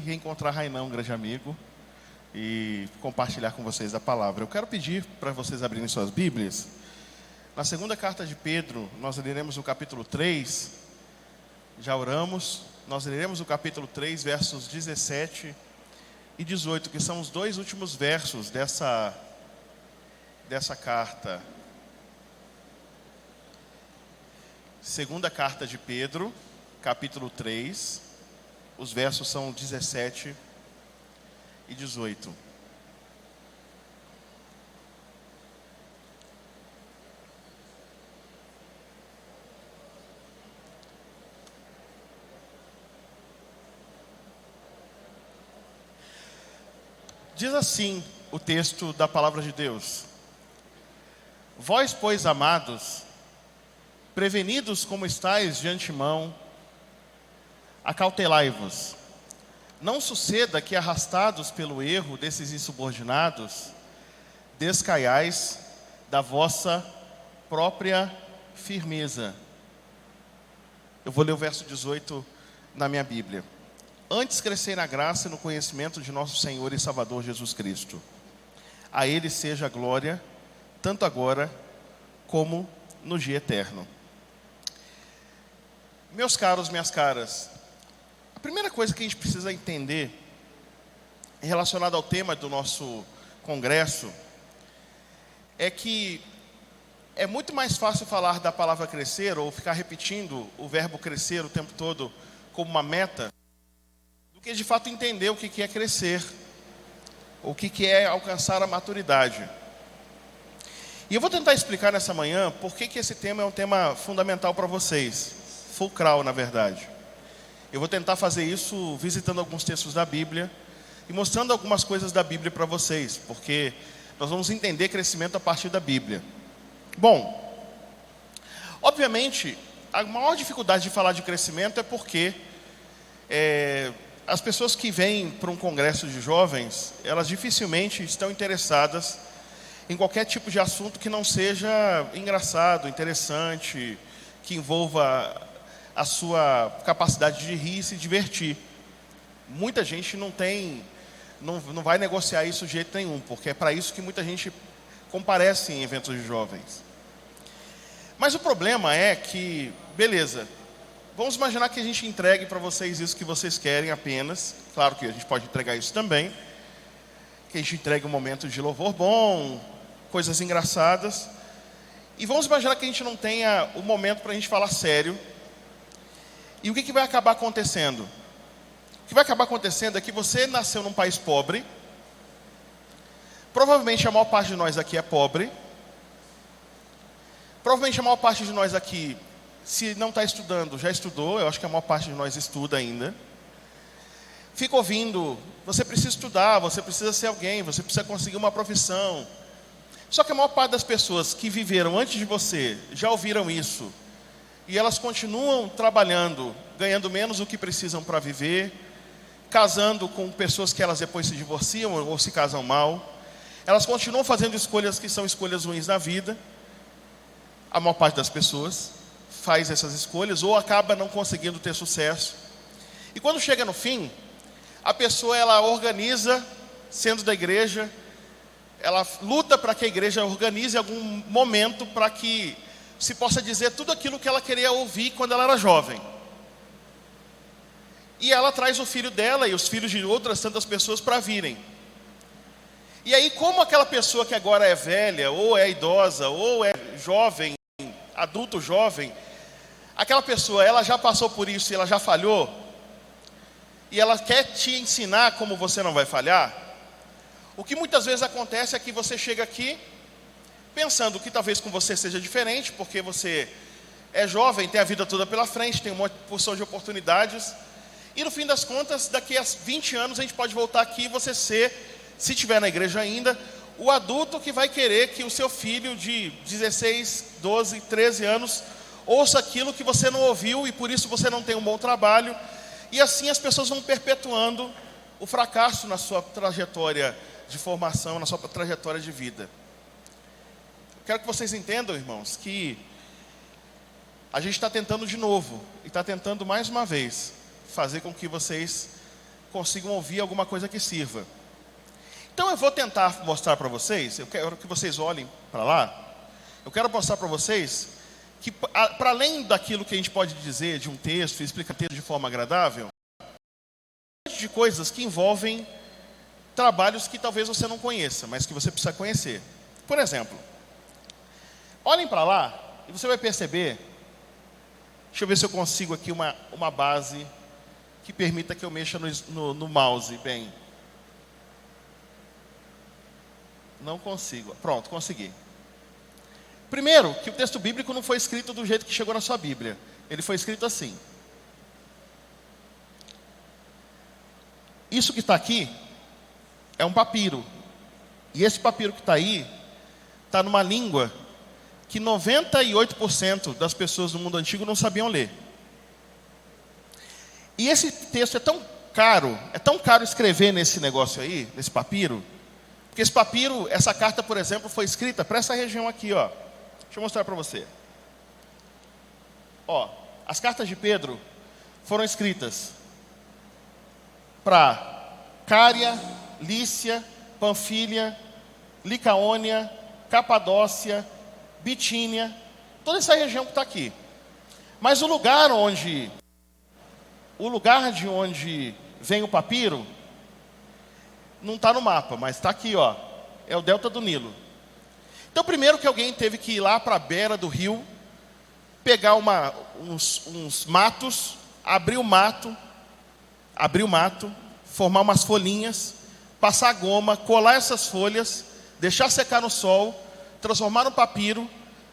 reencontrar Rainan, um grande amigo, e compartilhar com vocês a palavra. Eu quero pedir para vocês abrirem suas Bíblias. Na segunda carta de Pedro, nós leremos o capítulo 3, já oramos, nós leremos o capítulo 3, versos 17 e 18, que são os dois últimos versos dessa carta. Segunda carta de Pedro, capítulo 3, os versos são 17 e 18. Diz assim o texto da palavra de Deus: Vós, pois, amados, prevenidos como estáis de antemão, acautelai-vos. Não suceda que, arrastados pelo erro desses insubordinados, descaiais da vossa própria firmeza. Eu vou ler o verso 18 na minha Bíblia. Antes crescei na graça e no conhecimento de nosso Senhor e Salvador Jesus Cristo. A Ele seja a glória, tanto agora como no dia eterno. Meus caros, minhas caras, a primeira coisa que a gente precisa entender, relacionada ao tema do nosso congresso, é que é muito mais fácil falar da palavra crescer, ou ficar repetindo o verbo crescer o tempo todo como uma meta, do que de fato entender o que é crescer, o que é alcançar a maturidade. E eu vou tentar explicar nessa manhã por que esse tema é um tema fundamental para vocês, fulcral na verdade. Eu vou tentar fazer isso visitando alguns textos da Bíblia e mostrando algumas coisas da Bíblia para vocês, porque nós vamos entender crescimento a partir da Bíblia. Bom, obviamente, a maior dificuldade de falar de crescimento é porque as pessoas que vêm para um congresso de jovens, elas dificilmente estão interessadas em qualquer tipo de assunto que não seja engraçado, interessante, que envolva a sua capacidade de rir e se divertir. Muita gente não vai negociar isso de jeito nenhum, porque é para isso que muita gente comparece em eventos de jovens. Mas o problema é que, beleza, vamos imaginar que a gente entregue para vocês isso que vocês querem apenas. Claro que a gente pode entregar isso também. Que a gente entregue um momento de louvor bom, coisas engraçadas. E vamos imaginar que a gente não tenha o momento para a gente falar sério. E o que vai acabar acontecendo? O que vai acabar acontecendo é que você nasceu num país pobre. Provavelmente a maior parte de nós aqui é pobre. Provavelmente a maior parte de nós aqui, se não está estudando, já estudou. Eu acho que a maior parte de nós estuda ainda. Fica ouvindo, você precisa estudar, você precisa ser alguém, você precisa conseguir uma profissão. Só que a maior parte das pessoas que viveram antes de você já ouviram isso. E elas continuam trabalhando, ganhando menos do que precisam para viver, casando com pessoas que elas depois se divorciam ou se casam mal. Elas continuam fazendo escolhas que são escolhas ruins na vida. A maior parte das pessoas faz essas escolhas ou acaba não conseguindo ter sucesso. E quando chega no fim, a pessoa ela organiza, sendo da igreja, ela luta para que a igreja organize algum momento para que se possa dizer tudo aquilo que ela queria ouvir quando ela era jovem. E ela traz o filho dela e os filhos de outras tantas pessoas para virem. E aí, como aquela pessoa que agora é velha, ou é idosa, ou é jovem, adulto jovem, aquela pessoa, ela já passou por isso e ela já falhou, e ela quer te ensinar como você não vai falhar, o que muitas vezes acontece é que você chega aqui, pensando que talvez com você seja diferente, porque você é jovem, tem a vida toda pela frente, tem uma porção de oportunidades, e no fim das contas, daqui a 20 anos a gente pode voltar aqui e você ser, se estiver na igreja ainda, o adulto que vai querer que o seu filho de 16, 12, 13 anos ouça aquilo que você não ouviu e por isso você não tem um bom trabalho. E assim as pessoas vão perpetuando o fracasso na sua trajetória de formação, na sua trajetória de vida. Quero que vocês entendam, irmãos, que a gente está tentando de novo, e está tentando mais uma vez, fazer com que vocês consigam ouvir alguma coisa que sirva. Então eu vou tentar mostrar para vocês, eu quero que vocês olhem para lá, eu quero mostrar para vocês que, para além daquilo que a gente pode dizer de um texto, e explicar o texto de forma agradável, de coisas que envolvem trabalhos que talvez você não conheça, mas que você precisa conhecer. Por exemplo, olhem para lá e você vai perceber, deixa eu ver se eu consigo aqui uma base que permita que eu mexa no mouse bem. Não consigo. Pronto, consegui. Primeiro, que o texto bíblico não foi escrito do jeito que chegou na sua Bíblia. Ele foi escrito assim. Isso que está aqui é um papiro. E esse papiro que está aí, está numa língua que 98% das pessoas do mundo antigo não sabiam ler. E esse texto é tão caro escrever nesse negócio aí, nesse papiro, porque esse papiro, essa carta, por exemplo, foi escrita para essa região aqui, ó. Deixa eu mostrar para você. Ó, as cartas de Pedro foram escritas para Cária, Lícia, Panfilha, Licaônia, Capadócia, Bitínia, toda essa região que está aqui. Mas o lugar de onde vem o papiro não está no mapa, mas está aqui, ó. É o delta do Nilo. Então, primeiro que alguém teve que ir lá para a beira do rio, pegar uns matos, abrir o mato, formar umas folhinhas, passar goma, colar essas folhas, deixar secar no sol, transformar no papiro,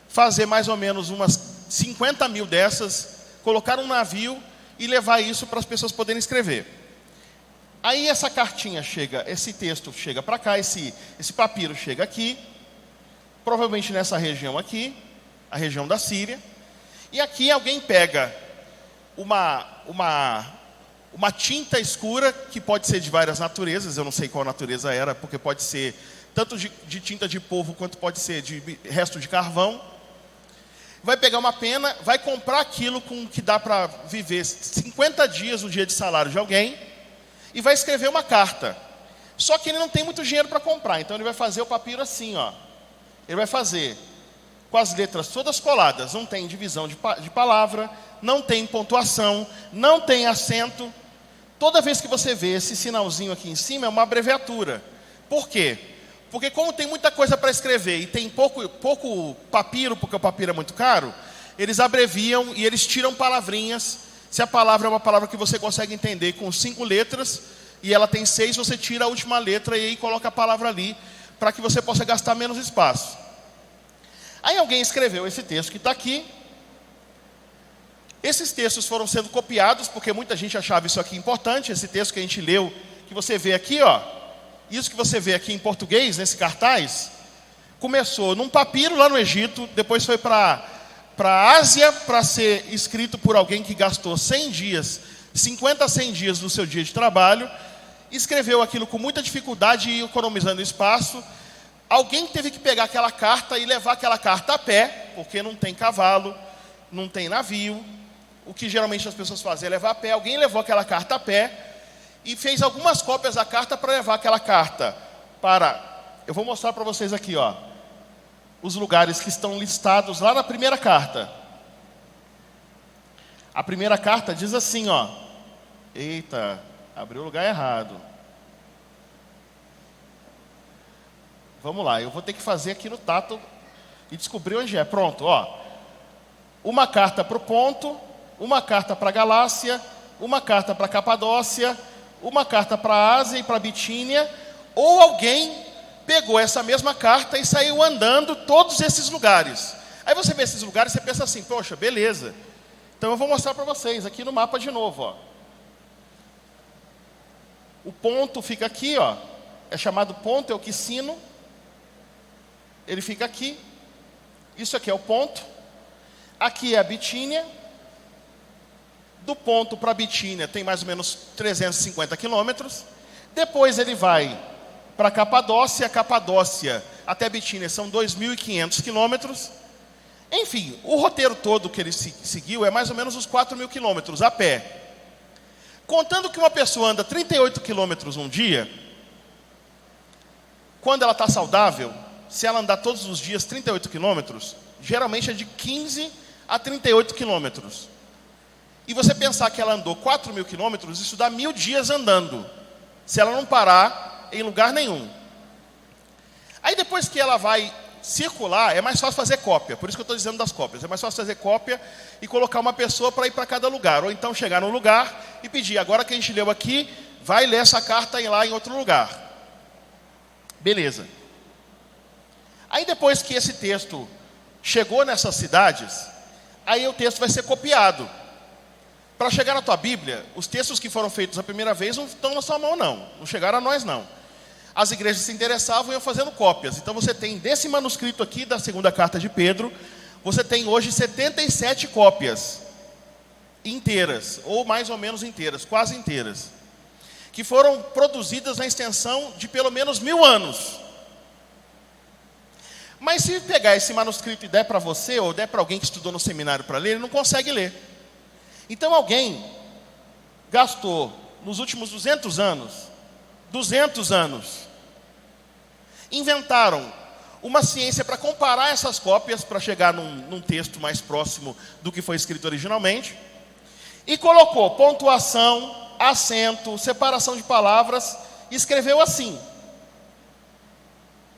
fazer mais ou menos umas 50 mil dessas, colocar num navio e levar isso para as pessoas poderem escrever. Aí essa cartinha chega, esse texto chega para cá, esse papiro chega aqui, provavelmente nessa região aqui, a região da Síria, e aqui alguém pega uma tinta escura, que pode ser de várias naturezas, eu não sei qual natureza era, porque pode ser tanto de tinta de polvo, quanto pode ser de resto de carvão. Vai pegar uma pena, vai comprar aquilo com que dá para viver 50 dias o dia de salário de alguém, e vai escrever uma carta. Só que ele não tem muito dinheiro para comprar, então ele vai fazer o papiro assim, ó. Ele vai fazer com as letras todas coladas, não tem divisão de palavra, não tem pontuação, não tem acento. Toda vez que você vê esse sinalzinho aqui em cima, é uma abreviatura. Por quê? Porque como tem muita coisa para escrever e tem pouco papiro, porque o papiro é muito caro, eles abreviam e eles tiram palavrinhas. Se a palavra é uma palavra que você consegue entender com 5 letras, e ela tem 6, você tira a última letra e aí coloca a palavra ali, para que você possa gastar menos espaço. Aí alguém escreveu esse texto que está aqui. Esses textos foram sendo copiados, porque muita gente achava isso aqui importante. Esse texto que a gente leu, que você vê aqui, ó, isso que você vê aqui em português, nesse cartaz, começou num papiro lá no Egito, depois foi para a Ásia, para ser escrito por alguém que gastou 100 dias, 50 a 100 dias no seu dia de trabalho, escreveu aquilo com muita dificuldade e economizando espaço. Alguém teve que pegar aquela carta e levar aquela carta a pé, porque não tem cavalo, não tem navio. O que geralmente as pessoas fazem é levar a pé. Alguém levou aquela carta a pé e fez algumas cópias da carta para levar aquela carta para... Eu vou mostrar para vocês aqui, ó, os lugares que estão listados lá na primeira carta. A primeira carta diz assim, ó. Eita, abriu o lugar errado. Vamos lá, eu vou ter que fazer aqui no tato e descobrir onde é. Pronto, ó. Uma carta para o Ponto, uma carta para a Galácia, uma carta para a Capadócia, uma carta para a Ásia e para a Bitínia, ou alguém pegou essa mesma carta e saiu andando todos esses lugares. Aí você vê esses lugares e você pensa assim, poxa, beleza. Então eu vou mostrar para vocês aqui no mapa de novo, ó. O Ponto fica aqui, ó. É chamado Ponto Euquicino. Ele fica aqui. Isso aqui é o Ponto. Aqui é a Bitínia. Do Ponto para a Bitínia tem mais ou menos 350 quilômetros. Depois ele vai para a Capadócia. A Capadócia até a Bitínia são 2.500 quilômetros. Enfim, o roteiro todo que ele seguiu é mais ou menos uns 4.000 quilômetros a pé. Contando que uma pessoa anda 38 quilômetros um dia, quando ela está saudável, se ela andar todos os dias 38 quilômetros, geralmente é de 15 a 38 quilômetros. E você pensar que ela andou 4.000 quilômetros, isso dá 1.000 dias andando, se ela não parar em lugar nenhum. Aí depois que ela vai circular, é mais fácil fazer cópia, por isso que eu estou dizendo das cópias. É mais fácil fazer cópia e colocar uma pessoa para ir para cada lugar. Ou então chegar no lugar e pedir, agora que a gente leu aqui, vai ler essa carta lá em outro lugar. Beleza. Aí depois que esse texto chegou nessas cidades, aí o texto vai ser copiado. Para chegar na tua Bíblia, os textos que foram feitos a primeira vez não estão na sua mão não chegaram a nós não. As igrejas se interessavam e iam fazendo cópias. Então você tem desse manuscrito aqui da segunda carta de Pedro, você tem hoje 77 cópias inteiras, ou mais ou menos inteiras, quase inteiras, que foram produzidas na extensão de pelo menos 1000 anos. Mas se pegar esse manuscrito e der para você, ou der para alguém que estudou no seminário para ler, ele não consegue ler. Então alguém gastou nos últimos 200 anos, inventaram uma ciência para comparar essas cópias, para chegar num texto mais próximo do que foi escrito originalmente, e colocou pontuação, acento, separação de palavras, e escreveu assim.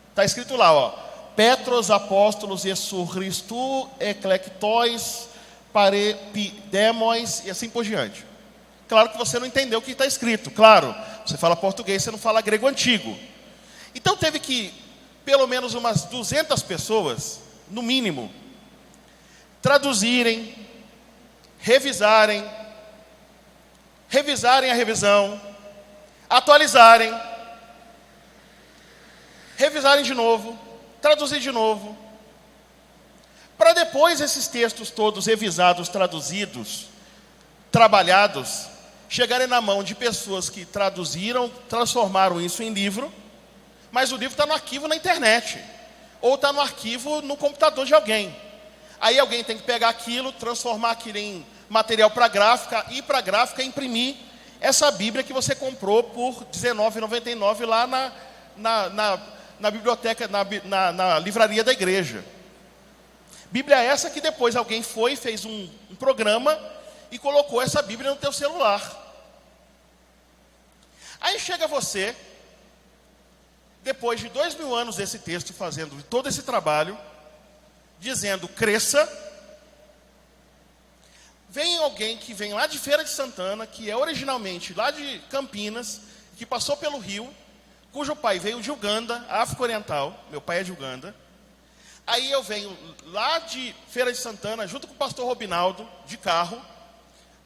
Está escrito lá, ó. Petros, apóstolos, Jesús Christu, eclectois, parepidemos, e assim por diante. Claro que você não entendeu o que está escrito, claro. Você fala português, você não fala grego antigo. Então teve que, pelo menos umas 200 pessoas, no mínimo, traduzirem, revisarem a revisão, atualizarem, revisarem de novo, traduzir de novo, para depois esses textos todos revisados, traduzidos, trabalhados, chegarem na mão de pessoas que traduziram, transformaram isso em livro, mas o livro está no arquivo na internet, ou está no arquivo no computador de alguém. Aí alguém tem que pegar aquilo, transformar aquilo em material para gráfica, ir para a gráfica e imprimir essa Bíblia que você comprou por R$19,99 lá na biblioteca, na livraria da igreja. Bíblia essa que depois alguém fez um programa e colocou essa Bíblia no teu celular. Aí chega você, depois de 2000 anos desse texto, fazendo todo esse trabalho, dizendo, cresça. Vem alguém que vem lá de Feira de Santana, que é originalmente lá de Campinas, que passou pelo Rio, cujo pai veio de Uganda, África Oriental, meu pai é de Uganda. Aí eu venho lá de Feira de Santana, junto com o pastor Robinaldo, de carro,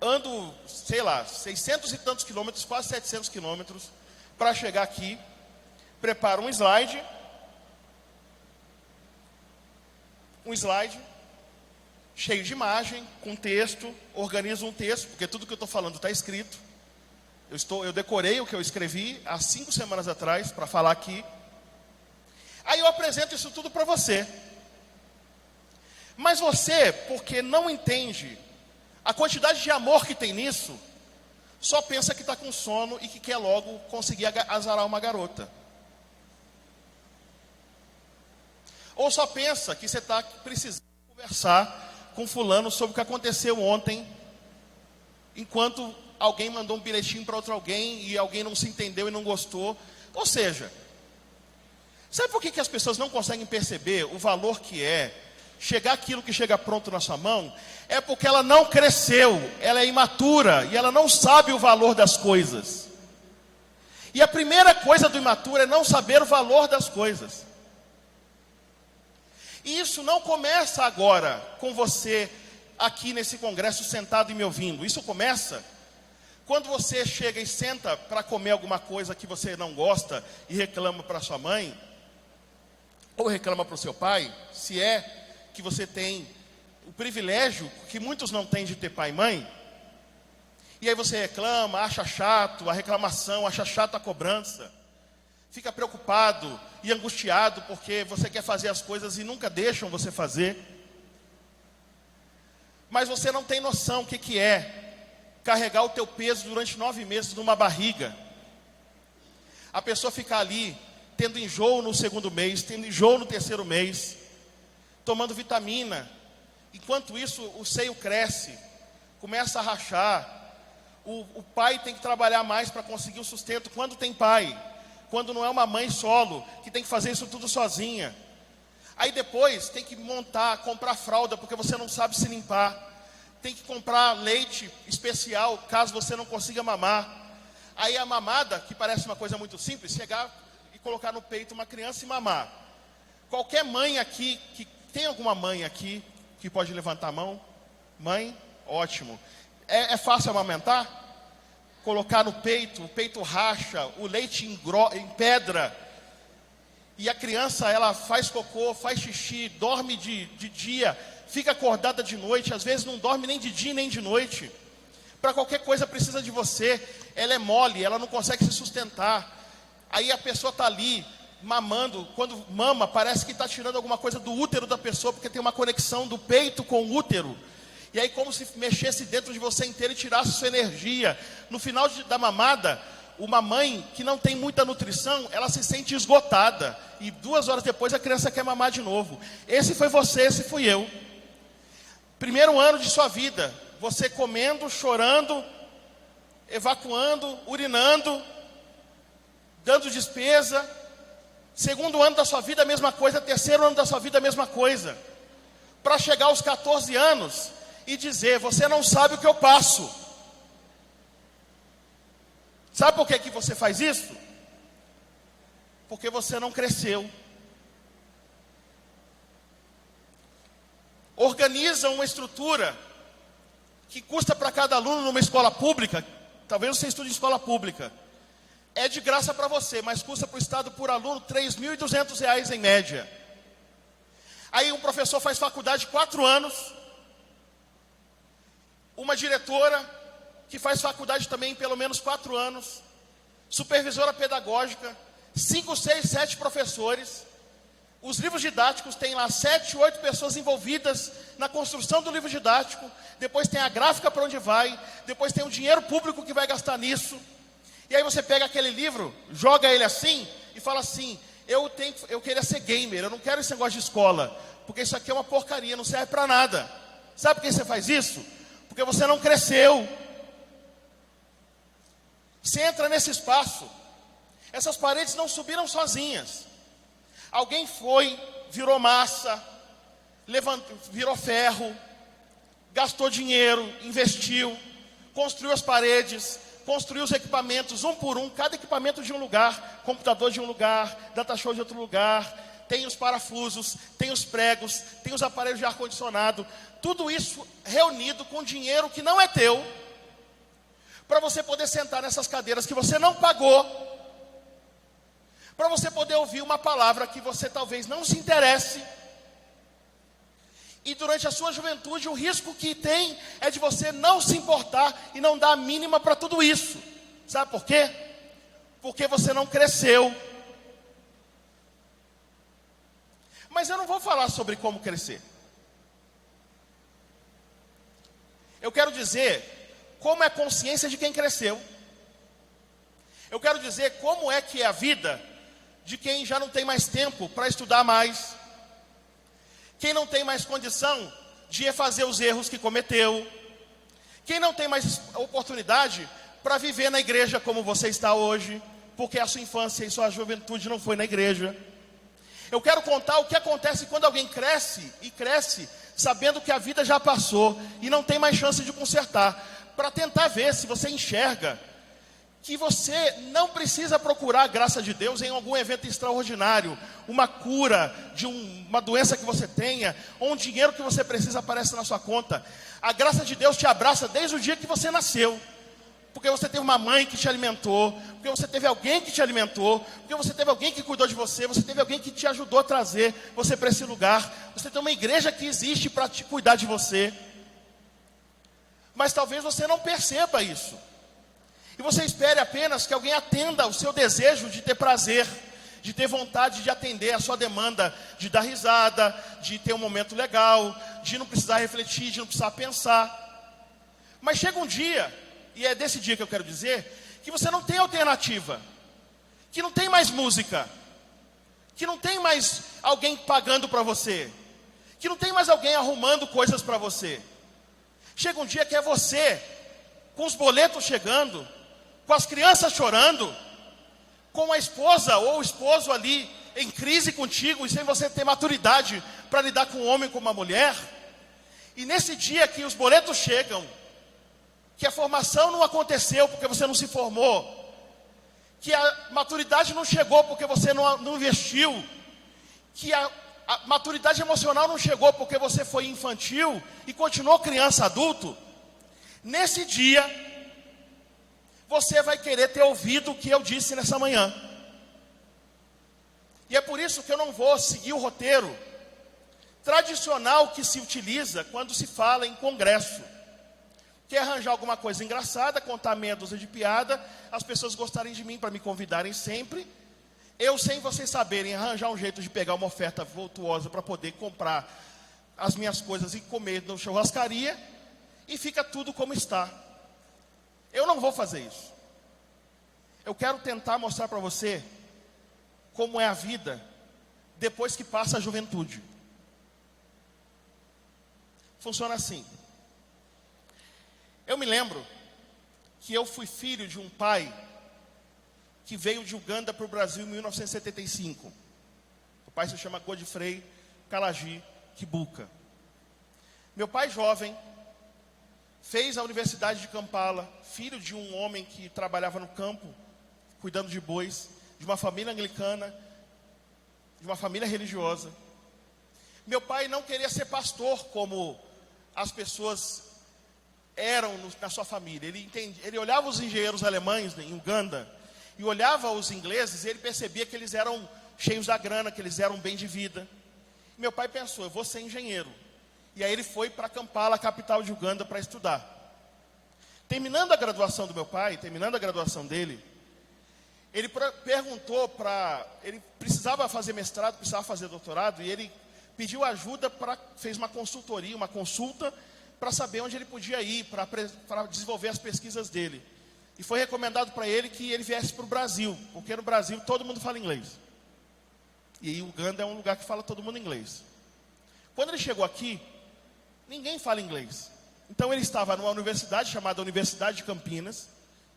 ando, sei lá, 600 e tantos quilômetros, quase 700 quilômetros, para chegar aqui, preparo um slide, cheio de imagem, com texto, organizo um texto, porque tudo que eu estou falando está escrito. Eu decorei o que eu escrevi há 5 semanas atrás, para falar aqui. Aí eu apresento isso tudo para você. Mas você, porque não entende a quantidade de amor que tem nisso, só pensa que está com sono e que quer logo conseguir azarar uma garota. Ou só pensa que você está precisando conversar com fulano sobre o que aconteceu ontem, enquanto alguém mandou um bilhetinho para outro alguém e alguém não se entendeu e não gostou. Ou seja, sabe por que as pessoas não conseguem perceber o valor que é chegar aquilo que chega pronto na sua mão? É porque ela não cresceu, ela é imatura e ela não sabe o valor das coisas. E a primeira coisa do imaturo é não saber o valor das coisas. E isso não começa agora com você aqui nesse congresso sentado e me ouvindo. Isso começa quando você chega e senta para comer alguma coisa que você não gosta e reclama para sua mãe, ou reclama para o seu pai, se é que você tem o privilégio que muitos não têm de ter pai e mãe. E aí você reclama, acha chato a reclamação, acha chato a cobrança. Fica preocupado e angustiado porque você quer fazer as coisas e nunca deixam você fazer. Mas você não tem noção o que é carregar o teu peso durante 9 meses numa barriga. A pessoa fica ali, tendo enjoo no segundo mês, tendo enjoo no terceiro mês, tomando vitamina. Enquanto isso, o seio cresce, começa a rachar. O pai tem que trabalhar mais para conseguir o sustento, quando tem pai. Quando não é uma mãe solo, que tem que fazer isso tudo sozinha. Aí depois tem que montar, comprar fralda, porque você não sabe se limpar. Tem que comprar leite especial, caso você não consiga mamar. Aí a mamada, que parece uma coisa muito simples, chegar e colocar no peito uma criança e mamar. Qualquer mãe aqui, tem alguma mãe aqui que pode levantar a mão? Mãe? Ótimo. É fácil amamentar? Colocar no peito, o peito racha, o leite empedra. E a criança, ela faz cocô, faz xixi, dorme de dia, fica acordada de noite, às vezes não dorme nem de dia nem de noite. Para qualquer coisa precisa de você. Ela é mole, ela não consegue se sustentar. Aí a pessoa está ali, mamando. Quando mama, parece que está tirando alguma coisa do útero da pessoa, porque tem uma conexão do peito com o útero. E aí como se mexesse dentro de você inteiro e tirasse sua energia. No final da mamada, uma mãe que não tem muita nutrição, ela se sente esgotada. E 2 horas depois a criança quer mamar de novo. Esse foi você, esse fui eu. Primeiro ano de sua vida, você comendo, chorando, evacuando, urinando, dando despesa. Segundo ano da sua vida, a mesma coisa. Terceiro ano da sua vida, a mesma coisa. Para chegar aos 14 anos e dizer: você não sabe o que eu passo. Sabe por que você faz isso? Porque você não cresceu. Organiza uma estrutura que custa para cada aluno numa escola pública. Talvez você estude em escola pública. É de graça para você, mas custa para o Estado por aluno R$ 3.200 em média. Aí um professor faz faculdade 4 anos. Uma diretora que faz faculdade também pelo menos 4 anos. Supervisora pedagógica, 5, 6, 7 professores. Os livros didáticos têm lá 7, 8 pessoas envolvidas na construção do livro didático. Depois tem a gráfica para onde vai. Depois tem o dinheiro público que vai gastar nisso. E aí você pega aquele livro, joga ele assim e fala assim: eu queria ser gamer, eu não quero esse negócio de escola, porque isso aqui é uma porcaria, não serve para nada. Sabe por que você faz isso? Porque você não cresceu. Você entra nesse espaço, essas paredes não subiram sozinhas. Alguém foi, virou massa, virou ferro, gastou dinheiro, investiu, construiu as paredes, construiu os equipamentos, um por um, cada equipamento de um lugar, computador de um lugar, data show de outro lugar, tem os parafusos, tem os pregos, tem os aparelhos de ar-condicionado, tudo isso reunido com dinheiro que não é teu, para você poder sentar nessas cadeiras que você não pagou, para você poder ouvir uma palavra que você talvez não se interesse. E durante a sua juventude, o risco que tem é de você não se importar e não dar a mínima para tudo isso. Sabe por quê? Porque você não cresceu. Mas eu não vou falar sobre como crescer. Eu quero dizer como é a consciência de quem cresceu. Eu quero dizer como é que é a vida de quem já não tem mais tempo para estudar mais. Quem não tem mais condição de refazer os erros que cometeu. Quem não tem mais oportunidade para viver na igreja como você está hoje, porque a sua infância e sua juventude não foi na igreja. Eu quero contar o que acontece quando alguém cresce, e cresce sabendo que a vida já passou e não tem mais chance de consertar, para tentar ver se você enxerga que você não precisa procurar a graça de Deus em algum evento extraordinário, uma cura de uma doença que você tenha, ou um dinheiro que você precisa aparece na sua conta. A graça de Deus te abraça desde o dia que você nasceu, porque você teve uma mãe que te alimentou, porque você teve alguém que te alimentou, porque você teve alguém que cuidou de você, você teve alguém que te ajudou a trazer você para esse lugar, você tem uma igreja que existe para te cuidar de você. Mas talvez você não perceba isso. E você espere apenas que alguém atenda o seu desejo de ter prazer, de ter vontade de atender a sua demanda, de dar risada, de ter um momento legal, de não precisar refletir, de não precisar pensar. Mas chega um dia e é desse dia que eu quero dizer, que você não tem alternativa, que não tem mais música, que não tem mais alguém pagando para você, que não tem mais alguém arrumando coisas para você. Chega um dia que é você, com os boletos chegando, com as crianças chorando, com a esposa ou o esposo ali em crise contigo, e sem você ter maturidade para lidar com um homem, com uma mulher. E nesse dia que os boletos chegam, que a formação não aconteceu porque você não se formou, que a maturidade não chegou porque você não investiu, que a maturidade emocional não chegou porque você foi infantil e continuou criança, adulto, nesse dia, você vai querer ter ouvido o que eu disse nessa manhã. E é por isso que eu não vou seguir o roteiro tradicional que se utiliza quando se fala em congresso, que é arranjar alguma coisa engraçada, contar meia dúzia de piada, as pessoas gostarem de mim para me convidarem sempre, eu, sem vocês saberem, arranjar um jeito de pegar uma oferta voltuosa para poder comprar as minhas coisas e comer na churrascaria, e fica tudo como está. Eu não vou fazer isso. Eu quero tentar mostrar para você como é a vida depois que passa a juventude. Funciona assim. Eu me lembro que eu fui filho de um pai que veio de Uganda para o Brasil em 1975. O pai se chama Godfrey Kalagi Kibuka. Meu pai jovem fez a Universidade de Kampala, filho de um homem que trabalhava no campo, cuidando de bois, de uma família anglicana, de uma família religiosa. Meu pai não queria ser pastor como as pessoas eram na sua família. Ele olhava os engenheiros alemães em Uganda e olhava os ingleses e ele percebia que eles eram cheios da grana, que eles eram bem de vida. E meu pai pensou, eu vou ser engenheiro. E aí ele foi para Kampala, a capital de Uganda, para estudar. Terminando a graduação do meu pai, terminando a graduação dele, ele perguntou ele precisava fazer mestrado, precisava fazer doutorado, e ele pediu ajuda, fez uma consultoria, uma consulta, para saber onde ele podia ir, para desenvolver as pesquisas dele. E foi recomendado para ele que ele viesse para o Brasil, porque no Brasil todo mundo fala inglês. E Uganda é um lugar que fala todo mundo inglês. Quando ele chegou aqui, ninguém fala inglês. Então ele estava numa universidade chamada Universidade de Campinas,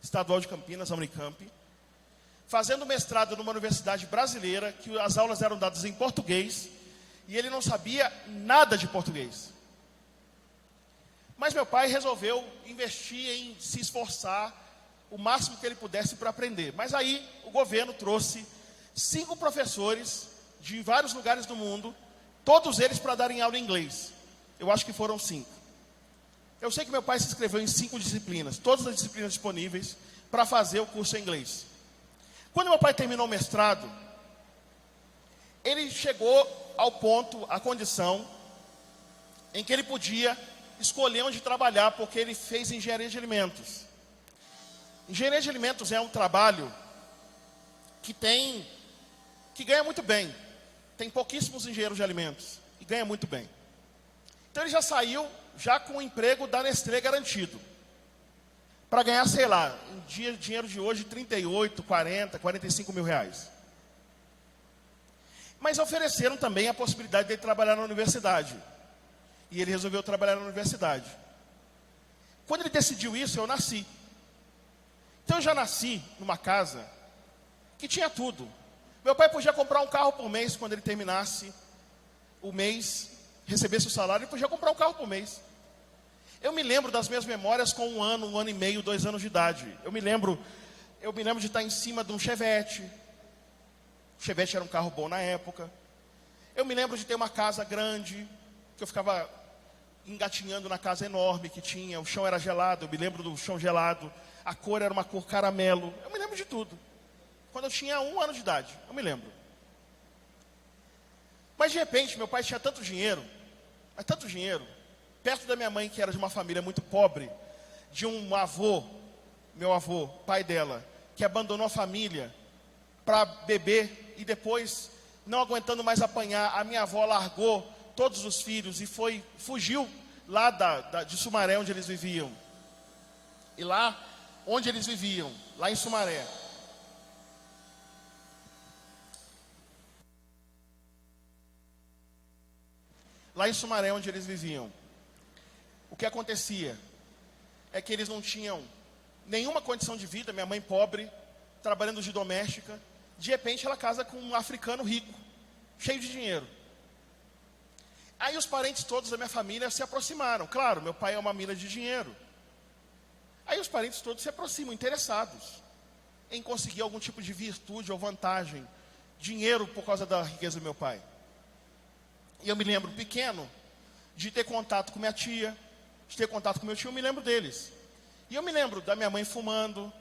Estadual de Campinas, a Unicamp, fazendo mestrado numa universidade brasileira, que as aulas eram dadas em português, e ele não sabia nada de português. Mas meu pai resolveu investir em se esforçar o máximo que ele pudesse para aprender. Mas aí o governo trouxe 5 professores de vários lugares do mundo, todos eles para darem aula em inglês. Eu acho que foram 5. Eu sei que meu pai se inscreveu em 5 disciplinas, todas as disciplinas disponíveis, para fazer o curso em inglês. Quando meu pai terminou o mestrado, ele chegou ao ponto, à condição, em que ele podia escolher onde trabalhar, porque ele fez engenharia de alimentos. Engenharia de alimentos é um trabalho que ganha muito bem. Tem pouquíssimos engenheiros de alimentos e ganha muito bem. Então ele já saiu com o emprego da Nestlé garantido, para ganhar, sei lá, dinheiro de hoje, 38, 40, 45 mil reais. Mas ofereceram também a possibilidade de ele trabalhar na universidade. E ele resolveu trabalhar na universidade. Quando ele decidiu isso, eu nasci. Então eu já nasci numa casa que tinha tudo. Meu pai podia comprar um carro por mês quando ele terminasse o mês, recebesse o salário, ele podia comprar um carro por mês. Eu me lembro das minhas memórias com 1 ano, 1 ano e meio, 2 anos de idade. Eu me lembro de estar em cima de um Chevette. O Chevette era um carro bom na época. Eu me lembro de ter uma casa grande, que eu ficava engatinhando na casa enorme que tinha. O chão era gelado, eu me lembro do chão gelado. A cor era uma cor caramelo. Eu me lembro de tudo. Quando eu tinha 1 ano de idade, eu me lembro. Mas de repente, meu pai tinha tanto dinheiro, mas tanto dinheiro, perto da minha mãe, que era de uma família muito pobre, de um avô, meu avô, pai dela, que abandonou a família para beber e depois, não aguentando mais apanhar, a minha avó largou todos os filhos e fugiu lá de Sumaré, onde eles viviam. E lá onde eles viviam, lá em Sumaré. Lá em Sumaré, onde eles viviam, o que acontecia é que eles não tinham nenhuma condição de vida. Minha mãe pobre, trabalhando de doméstica, de repente ela casa com um africano rico, cheio de dinheiro. Aí os parentes todos da minha família se aproximaram. Claro, meu pai é uma mina de dinheiro. Aí os parentes todos se aproximam, interessados em conseguir algum tipo de virtude ou vantagem, dinheiro por causa da riqueza do meu pai. E eu me lembro, pequeno, de ter contato com minha tia, de ter contato com meu tio, eu me lembro deles. E eu me lembro da minha mãe fumando,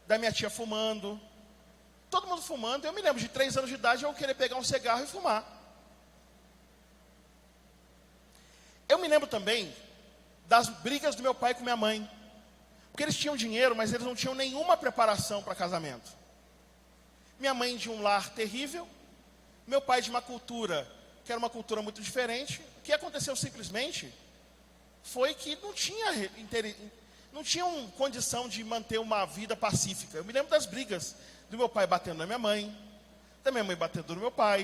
da minha tia fumando, todo mundo fumando. Eu me lembro de 3 anos de idade eu querer pegar um cigarro e fumar. Eu me lembro também das brigas do meu pai com minha mãe. Porque eles tinham dinheiro, mas eles não tinham nenhuma preparação para casamento. Minha mãe de um lar terrível, meu pai de uma cultura que era uma cultura muito diferente. O que aconteceu simplesmente foi que não tinham condição de manter uma vida pacífica. Eu me lembro das brigas do meu pai batendo na minha mãe, da minha mãe batendo no meu pai,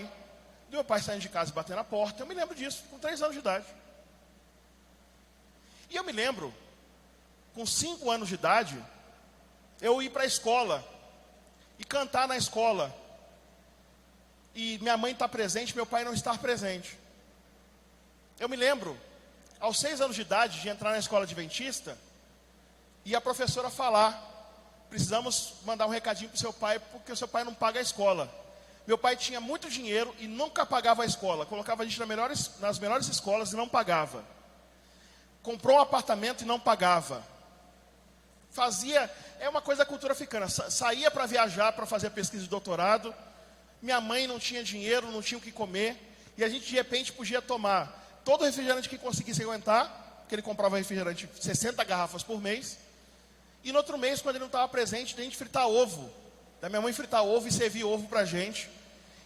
do meu pai saindo de casa e batendo na porta. Eu me lembro disso, com 3 anos de idade. E eu me lembro, com 5 anos de idade, eu ir para a escola e cantar na escola. E minha mãe estar presente, meu pai não estar presente. Eu me lembro, aos 6 anos de idade, de entrar na escola adventista, e a professora falar: precisamos mandar um recadinho para o seu pai, porque o seu pai não paga a escola. Meu pai tinha muito dinheiro e nunca pagava a escola. Colocava a gente nas melhores escolas e não pagava. Comprou um apartamento e não pagava. É uma coisa da cultura africana. Saía para viajar, para fazer pesquisa de doutorado. Minha mãe não tinha dinheiro, não tinha o que comer. E a gente, de repente, podia tomar todo o refrigerante que conseguisse aguentar, porque ele comprava refrigerante 60 garrafas por mês. E no outro mês, quando ele não estava presente, a gente fritar ovo. Da minha mãe fritar ovo e servir ovo para a gente.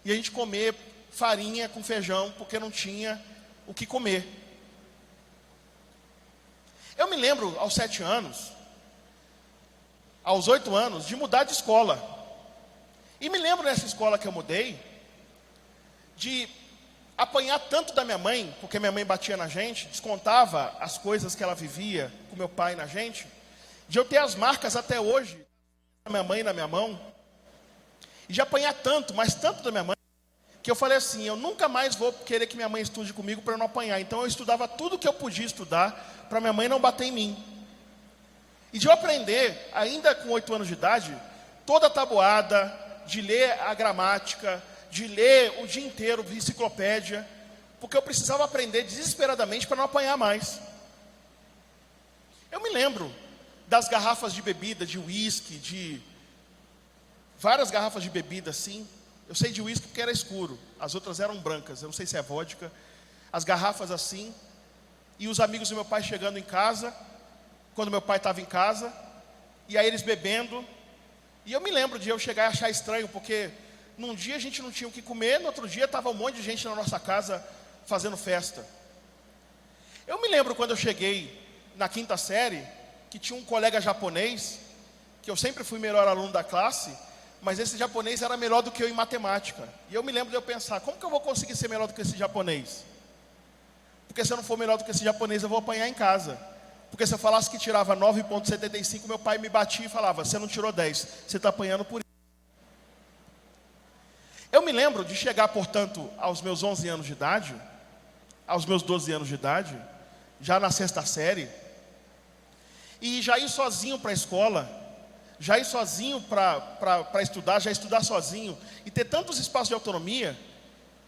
E a gente comer farinha com feijão, porque não tinha o que comer. Eu me lembro, aos 7 anos, aos 8 anos, de mudar de escola. E me lembro nessa escola que eu mudei, de apanhar tanto da minha mãe, porque minha mãe batia na gente, descontava as coisas que ela vivia com meu pai na gente, de eu ter as marcas até hoje, da minha mãe na minha mão, e de apanhar tanto, mas tanto da minha mãe, que eu falei assim: eu nunca mais vou querer que minha mãe estude comigo para eu não apanhar. Então eu estudava tudo que eu podia estudar, para minha mãe não bater em mim. E de eu aprender, ainda com 8 anos de idade, toda a tabuada, de ler a gramática, de ler o dia inteiro enciclopédia, porque eu precisava aprender desesperadamente para não apanhar mais. Eu me lembro das garrafas de bebida, de uísque, de várias garrafas de bebida assim. Eu sei de uísque porque era escuro, as outras eram brancas, eu não sei se é vodka. As garrafas assim, e os amigos do meu pai chegando em casa, quando meu pai estava em casa, e aí eles bebendo. E eu me lembro de eu chegar e achar estranho, porque num dia a gente não tinha o que comer, no outro dia estava um monte de gente na nossa casa fazendo festa. Eu me lembro quando eu cheguei na 5ª série, que tinha um colega japonês, que eu sempre fui melhor aluno da classe, mas esse japonês era melhor do que eu em matemática. E eu me lembro de eu pensar: como que eu vou conseguir ser melhor do que esse japonês? Porque se eu não for melhor do que esse japonês, eu vou apanhar em casa. Porque se eu falasse que tirava 9,75, meu pai me batia e falava: você não tirou 10, você está apanhando por isso. Eu me lembro de chegar, portanto, aos meus 11 anos de idade, aos meus 12 anos de idade, já na 6ª série, e já ir sozinho para a escola, já ir sozinho para estudar, já estudar sozinho, e ter tantos espaços de autonomia,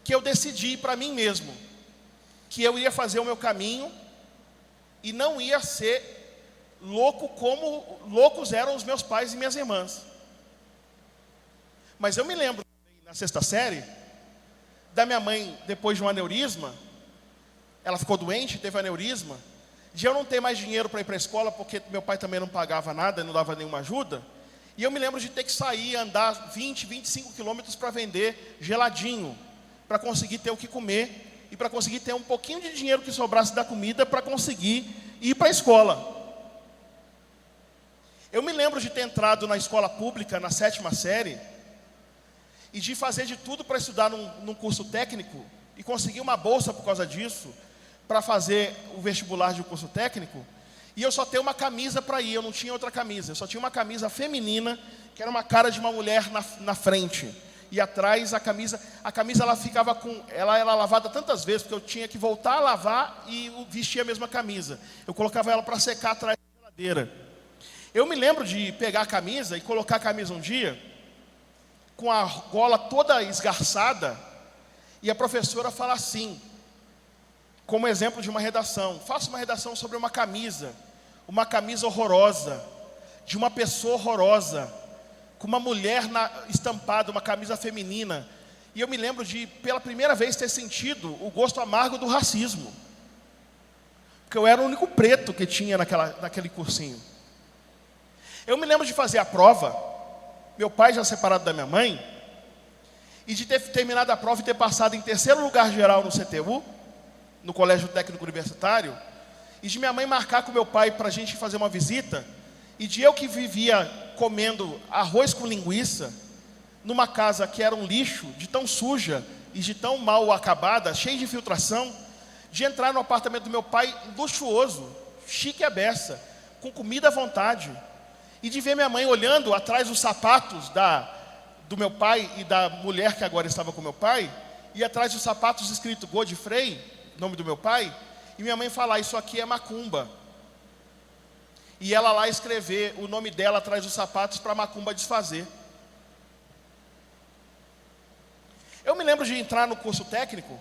que eu decidi para mim mesmo, que eu ia fazer o meu caminho, e não ia ser louco como loucos eram os meus pais e minhas irmãs. Mas eu me lembro, na 6ª série, da minha mãe, depois de um aneurisma, ela ficou doente, teve aneurisma, de eu não ter mais dinheiro para ir para a escola, porque meu pai também não pagava nada, não dava nenhuma ajuda. E eu me lembro de ter que sair, andar 20, 25 quilômetros para vender geladinho, para conseguir ter o que comer, e para conseguir ter um pouquinho de dinheiro que sobrasse da comida, para conseguir ir para a escola. Eu me lembro de ter entrado na escola pública, na 7ª série, e de fazer de tudo para estudar num curso técnico, e conseguir uma bolsa por causa disso, para fazer o vestibular de um curso técnico, e eu só tenho uma camisa para ir, eu não tinha outra camisa, eu só tinha uma camisa feminina, que era uma cara de uma mulher na frente, e atrás a camisa ela ficava ela era lavada tantas vezes, porque eu tinha que voltar a lavar e vestir a mesma camisa, eu colocava ela para secar atrás da geladeira. Eu me lembro de pegar a camisa e colocar a camisa um dia, com a gola toda esgarçada, e a professora fala assim, como exemplo de uma redação: faça uma redação sobre uma camisa horrorosa, de uma pessoa horrorosa, com uma mulher estampada, uma camisa feminina. E eu me lembro de, pela primeira vez, ter sentido o gosto amargo do racismo, porque eu era o único preto que tinha naquele cursinho. Eu me lembro de fazer a prova, meu pai já separado da minha mãe, e de ter terminado a prova e ter passado em 3º lugar geral no CTU, no Colégio Técnico Universitário, e de minha mãe marcar com meu pai para a gente fazer uma visita, e de eu que vivia comendo arroz com linguiça, numa casa que era um lixo, de tão suja e de tão mal acabada, cheia de infiltração, de entrar no apartamento do meu pai luxuoso, chique à beça, com comida à vontade, e de ver minha mãe olhando atrás dos sapatos do meu pai e da mulher que agora estava com meu pai, e atrás dos sapatos escrito Godfrey, nome do meu pai, e minha mãe falar: isso aqui é macumba. E ela lá escrever o nome dela atrás dos sapatos para a macumba desfazer. Eu me lembro de entrar no curso técnico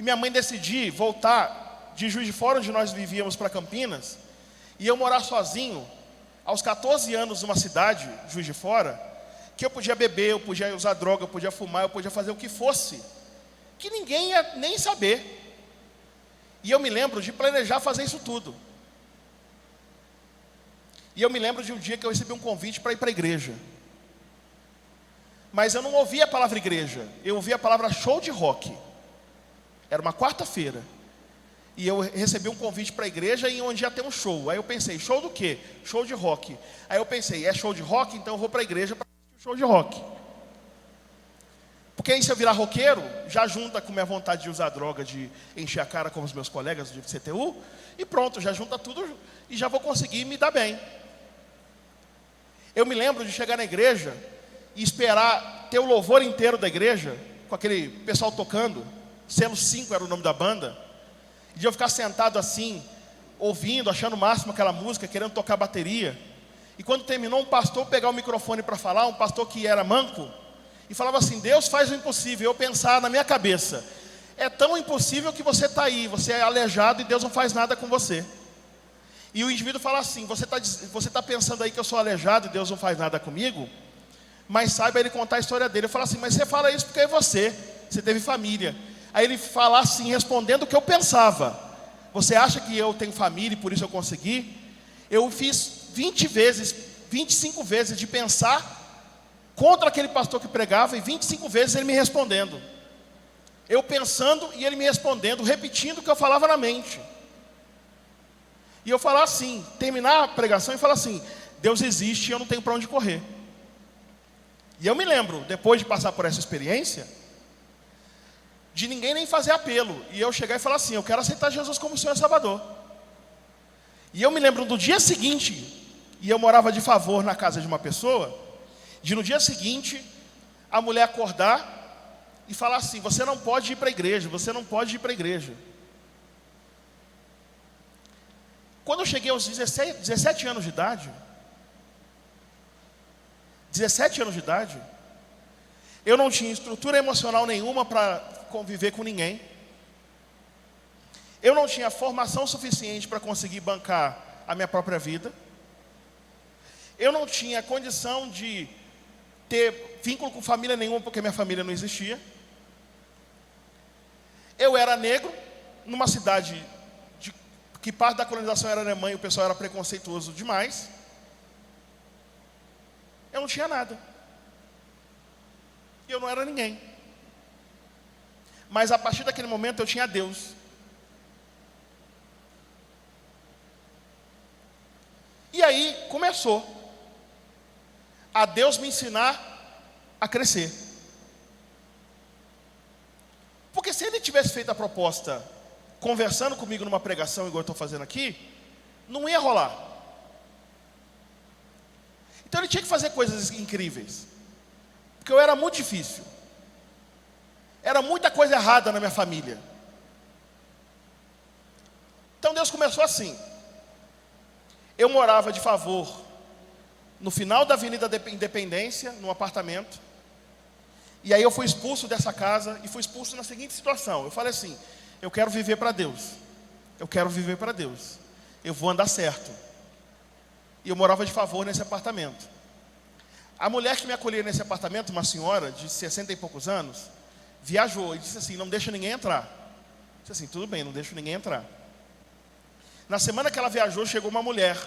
e minha mãe decidir voltar de Juiz de Fora, onde nós vivíamos, para Campinas, e eu morar sozinho, aos 14 anos, numa cidade, Juiz de Fora, que eu podia beber, eu podia usar droga, eu podia fumar, eu podia fazer o que fosse, que ninguém ia nem saber. E eu me lembro de planejar fazer isso tudo. E eu me lembro de um dia que eu recebi um convite para ir para a igreja. Mas eu não ouvia a palavra igreja, eu ouvia a palavra show de rock. Era uma quarta-feira. E eu recebi um convite para a igreja e onde ia ter um show. Aí eu pensei: show do quê? Show de rock. Aí eu pensei: é show de rock? Então eu vou para a igreja para assistir o show de rock. Porque aí, se eu virar roqueiro, já junta com minha vontade de usar droga, de encher a cara como os meus colegas de CTU, e pronto, já junta tudo e já vou conseguir me dar bem. Eu me lembro de chegar na igreja e esperar ter o louvor inteiro da igreja, com aquele pessoal tocando, Selo 5 era o nome da banda, e de eu ficar sentado assim, ouvindo, achando o máximo aquela música, querendo tocar bateria. E quando terminou, um pastor pegar o microfone para falar, um pastor que era manco, e falava assim: Deus faz o impossível. Eu pensava na minha cabeça: é tão impossível que você está aí, você é aleijado e Deus não faz nada com você. E o indivíduo fala assim: você tá pensando aí que eu sou aleijado e Deus não faz nada comigo? Mas saiba ele contar a história dele. Eu falo assim: mas você fala isso porque é você teve família. Aí ele fala assim, respondendo o que eu pensava: você acha que eu tenho família e por isso eu consegui? Eu fiz 25 vezes de pensar contra aquele pastor que pregava, e 25 vezes ele me respondendo. Eu pensando e ele me respondendo, repetindo o que eu falava na mente. E eu falar assim, terminar a pregação e falar assim: Deus existe e eu não tenho para onde correr. E eu me lembro, depois de passar por essa experiência, de ninguém nem fazer apelo, e eu chegar e falar assim: eu quero aceitar Jesus como Senhor e Salvador. E eu me lembro do dia seguinte, e eu morava de favor na casa de uma pessoa, de no dia seguinte, a mulher acordar e falar assim: você não pode ir para a igreja, você não pode ir para a igreja. Quando eu cheguei aos 17 anos de idade, 17 anos de idade, eu não tinha estrutura emocional nenhuma para conviver com ninguém. Eu não tinha formação suficiente para conseguir bancar a minha própria vida. Eu não tinha condição de ter vínculo com família nenhuma, porque minha família não existia. Eu era negro, numa cidade que parte da colonização era alemã e o pessoal era preconceituoso demais. Eu não tinha nada. E eu não era ninguém. Mas a partir daquele momento eu tinha Deus. E aí começou. a Deus me ensinar a crescer. Porque se ele tivesse feito a proposta conversando comigo numa pregação, igual eu estou fazendo aqui, não ia rolar. Então ele tinha que fazer coisas incríveis. Porque eu era muito difícil. Era muita coisa errada na minha família. Então Deus começou assim. Eu morava de favor no final da Avenida Independência, num apartamento. E aí eu fui expulso dessa casa e fui expulso na seguinte situação. Eu falei assim, eu quero viver para Deus. Eu quero viver para Deus. Eu vou andar certo. E eu morava de favor nesse apartamento. A mulher que me acolhia nesse apartamento, uma senhora de 60 e poucos anos, viajou e disse assim, não deixa ninguém entrar. Eu disse assim, tudo bem, não deixo ninguém entrar. Na semana que ela viajou, chegou uma mulher,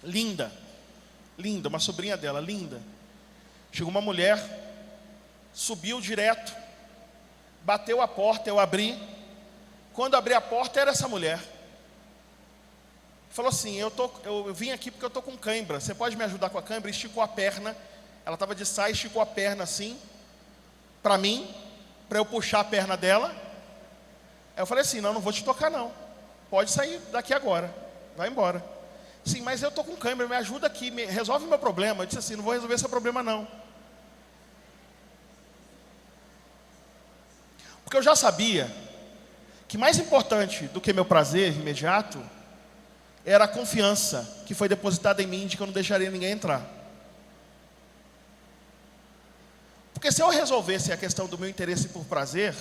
linda, uma sobrinha dela, linda. Chegou uma mulher, subiu direto, bateu a porta, eu abri. Quando abri a porta, era essa mulher. Falou assim, eu vim aqui porque eu estou com cãibra, você pode me ajudar com a cãibra? Esticou a perna, ela estava de saia, esticou a perna assim, para mim, para eu puxar a perna dela. Aí eu falei assim, não vou te tocar não, pode sair daqui agora, vai embora. Sim, mas eu estou com cãibra, me ajuda aqui, resolve o meu problema. Eu disse assim, não vou resolver esse problema não. Porque eu já sabia que mais importante do que meu prazer imediato era a confiança que foi depositada em mim de que eu não deixaria ninguém entrar. Porque se eu resolvesse a questão do meu interesse por prazer,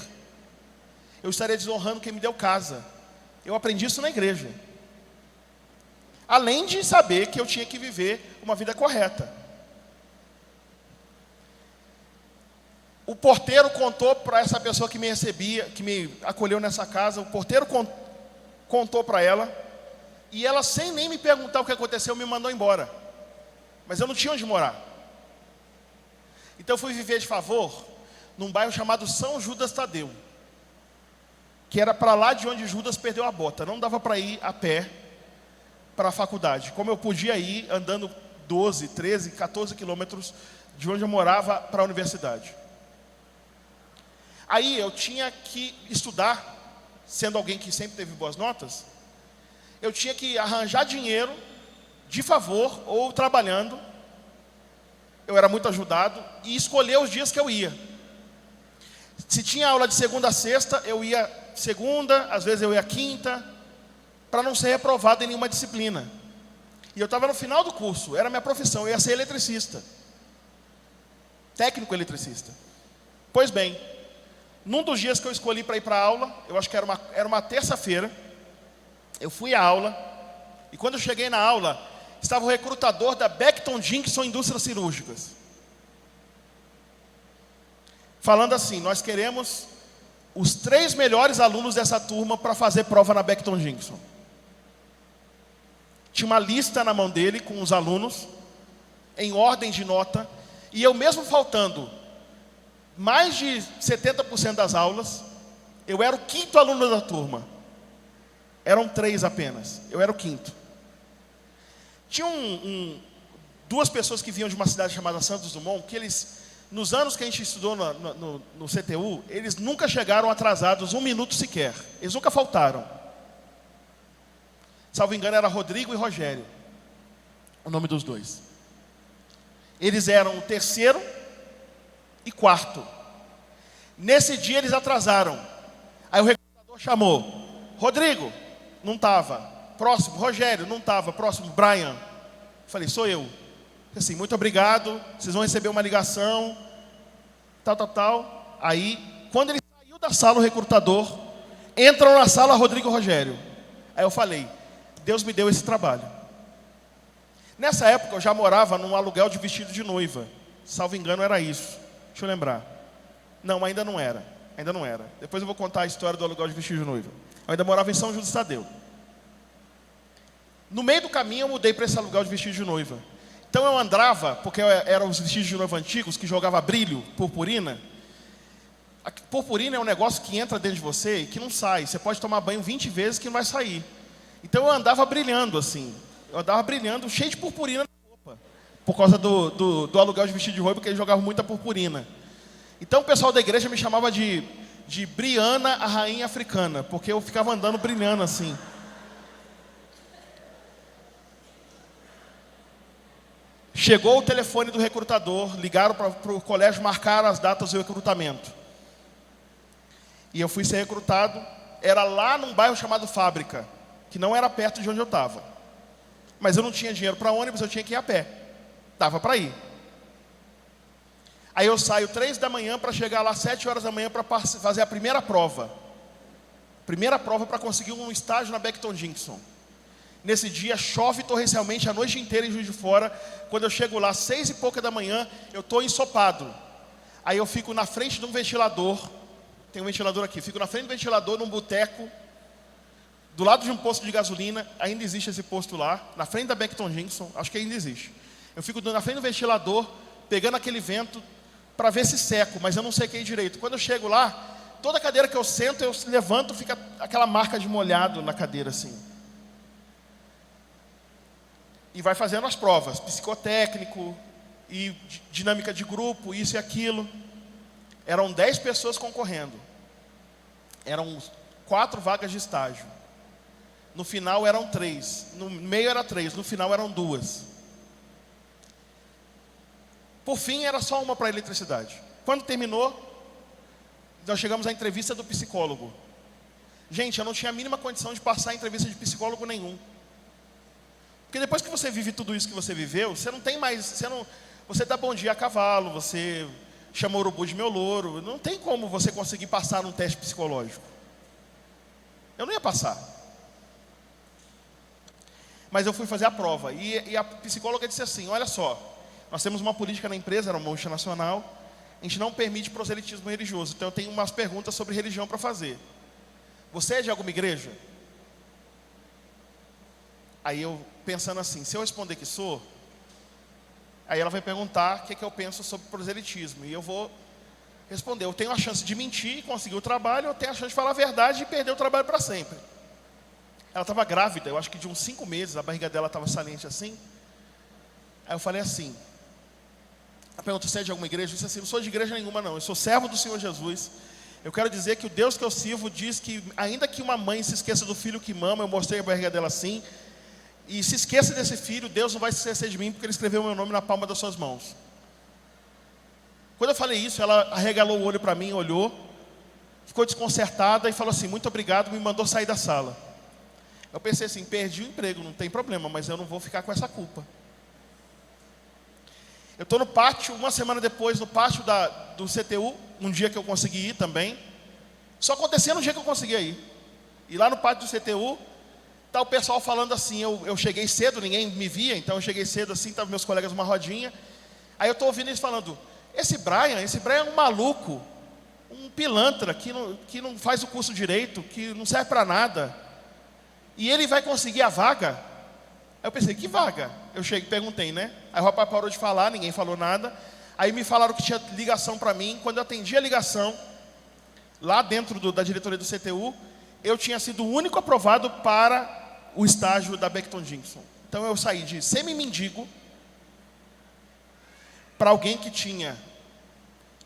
eu estaria desonrando quem me deu casa. Eu aprendi isso na igreja. Além de saber que eu tinha que viver uma vida correta. O porteiro contou para essa pessoa que me recebia, que me acolheu nessa casa, o porteiro contou para ela, e ela, sem nem me perguntar o que aconteceu, me mandou embora. Mas eu não tinha onde morar. Então eu fui viver de favor num bairro chamado São Judas Tadeu, que era para lá de onde Judas perdeu a bota. Não dava para ir a pé para a faculdade, como eu podia ir andando 12, 13, 14 quilômetros de onde eu morava para a universidade. Aí eu tinha que estudar, sendo alguém que sempre teve boas notas, eu tinha que arranjar dinheiro de favor ou trabalhando. Eu era muito ajudado e escolher os dias que eu ia. Se tinha aula de segunda a sexta, eu ia segunda, às vezes eu ia quinta, para não ser reprovado em nenhuma disciplina. E eu estava no final do curso, era minha profissão, eu ia ser eletricista. Técnico eletricista. Pois bem, num dos dias que eu escolhi para ir para a aula, eu acho que era uma terça-feira, eu fui à aula, e quando eu cheguei na aula, estava o recrutador da Becton Dickinson Indústrias Cirúrgicas. Falando assim, nós queremos os 3 melhores alunos dessa turma para fazer prova na Becton Dickinson. Tinha uma lista na mão dele com os alunos, em ordem de nota, e eu mesmo faltando mais de 70% das aulas, eu era o 5º aluno da turma. Eram 3 apenas, eu era o 5º. Tinha 2 pessoas que vinham de uma cidade chamada Santos Dumont, que eles, nos anos que a gente estudou no CTU, eles nunca chegaram atrasados 1 minuto sequer. Eles nunca faltaram. Salvo engano, era Rodrigo e Rogério, o nome dos 2. Eles eram o 3º e 4º. Nesse dia eles atrasaram. Aí o recrutador chamou: Rodrigo, não estava. Próximo, Rogério, não estava. Próximo, Brian. Falei, sou eu. Assim, muito obrigado, vocês vão receber uma ligação, tal. Aí, quando ele saiu da sala, o recrutador, entram na sala Rodrigo e Rogério. Aí eu falei, Deus me deu esse trabalho. Nessa época eu já morava num aluguel de vestido de noiva. Salvo engano era isso. Deixa eu lembrar. Não, ainda não era. Depois eu vou contar a história do aluguel de vestido de noiva. Eu ainda morava em São Judas Tadeu. No meio do caminho eu mudei para esse aluguel de vestido de noiva. Então eu andava, porque eram os vestidos de noiva antigos que jogava brilho, purpurina. A purpurina é um negócio que entra dentro de você e que não sai. Você pode tomar banho 20 vezes que não vai sair. Então eu andava brilhando assim. Eu andava brilhando, cheio de purpurina na roupa. por causa do aluguel de vestido de noiva, porque eles jogavam muita purpurina. Então o pessoal da igreja me chamava de Briana, a rainha africana, porque eu ficava andando brilhando assim. Chegou o telefone do recrutador, ligaram para o colégio, marcaram as datas do recrutamento. E eu fui ser recrutado, era lá num bairro chamado Fábrica, que não era perto de onde eu estava. Mas eu não tinha dinheiro para ônibus, eu tinha que ir a pé. Dava para ir. Aí eu saio 3 da manhã para chegar lá 7 horas da manhã para fazer a primeira prova. Primeira prova para conseguir um estágio na Becton Dickinson. Nesse dia chove torrencialmente a noite inteira em Juiz de Fora. Quando eu chego lá 6 e pouca da manhã, eu estou ensopado. Aí eu fico na frente de um ventilador. Tem um ventilador aqui. Fico na frente do ventilador num boteco, do lado de um posto de gasolina. Ainda existe esse posto lá, na frente da Becton Dickinson. Acho que ainda existe. Eu fico na frente do ventilador, pegando aquele vento, para ver se seco, mas eu não sequei direito. Quando eu chego lá, toda cadeira que eu sento, eu levanto, fica aquela marca de molhado na cadeira assim. E vai fazendo as provas, psicotécnico, e dinâmica de grupo, isso e aquilo. Eram 10 pessoas concorrendo. Eram 4 vagas de estágio. No final eram 3, no meio era 3, no final eram 2. Por fim, era só uma para a eletricidade. Quando terminou, nós chegamos à entrevista do psicólogo. Gente, eu não tinha a mínima condição de passar a entrevista de psicólogo nenhum. Porque depois que você vive tudo isso que você viveu, você não tem mais... Você dá bom dia a cavalo, você chama o urubu de meu louro. Não tem como você conseguir passar num teste psicológico. Eu não ia passar. Mas eu fui fazer a prova. E a psicóloga disse assim, olha só... Nós temos uma política na empresa, era uma multinacional, a gente não permite proselitismo religioso. Então eu tenho umas perguntas sobre religião para fazer. Você é de alguma igreja? Aí eu pensando assim, se eu responder que sou, aí ela vai perguntar o que eu penso sobre proselitismo. E eu vou responder, eu tenho a chance de mentir e conseguir o trabalho, eu tenho a chance de falar a verdade e perder o trabalho para sempre. Ela estava grávida, eu acho que de uns 5 meses, a barriga dela estava saliente assim. Aí eu falei assim, a pergunta, você é de alguma igreja? Eu disse assim, não sou de igreja nenhuma não, eu sou servo do Senhor Jesus. Eu quero dizer que o Deus que eu sirvo diz que, ainda que uma mãe se esqueça do filho que mama, eu mostrei a barriga dela assim, e se esqueça desse filho, Deus não vai se esquecer de mim, porque Ele escreveu o meu nome na palma das suas mãos. Quando eu falei isso, ela arregalou o olho para mim, olhou, ficou desconcertada e falou assim, muito obrigado, me mandou sair da sala. Eu pensei assim, perdi o emprego, não tem problema, mas eu não vou ficar com essa culpa. Eu estou no pátio, uma semana depois, no pátio do CTU, um dia que eu consegui ir também. Só acontecia no dia que eu conseguia ir. E lá no pátio do CTU, está o pessoal falando assim, eu cheguei cedo, ninguém me via, então eu cheguei cedo assim, estavam meus colegas numa rodinha. Aí eu estou ouvindo eles falando, esse Brian é um maluco, um pilantra, que não faz o curso direito, que não serve para nada. E ele vai conseguir a vaga? Aí eu pensei, que vaga? Eu cheguei e perguntei, né? Aí o rapaz parou de falar, ninguém falou nada. Aí me falaram que tinha ligação para mim. Quando eu atendi a ligação, lá dentro da diretoria do CTU, eu tinha sido o único aprovado para o estágio da Becton Dickinson. Então eu saí de semi-mendigo para alguém que tinha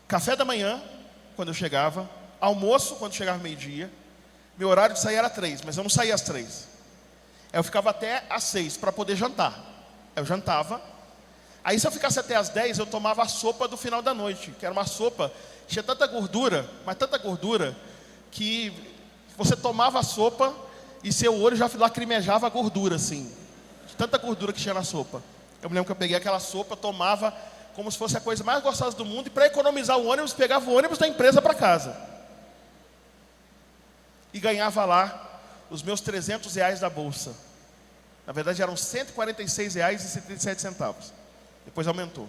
café da manhã, quando eu chegava, almoço, quando chegava meio-dia. Meu horário de sair era 3, mas eu não saía às 3. Eu ficava até às 6 para poder jantar. Eu jantava. Aí se eu ficasse até às 10, eu tomava a sopa do final da noite, que era uma sopa, tinha tanta gordura, mas tanta gordura, que você tomava a sopa e seu olho já lacrimejava a gordura, assim. De tanta gordura que tinha na sopa. Eu me lembro que eu peguei aquela sopa, tomava como se fosse a coisa mais gostosa do mundo, e para economizar o ônibus, pegava o ônibus da empresa para casa. E ganhava lá os meus R$300 da bolsa. Na verdade eram R$146,77. Depois aumentou.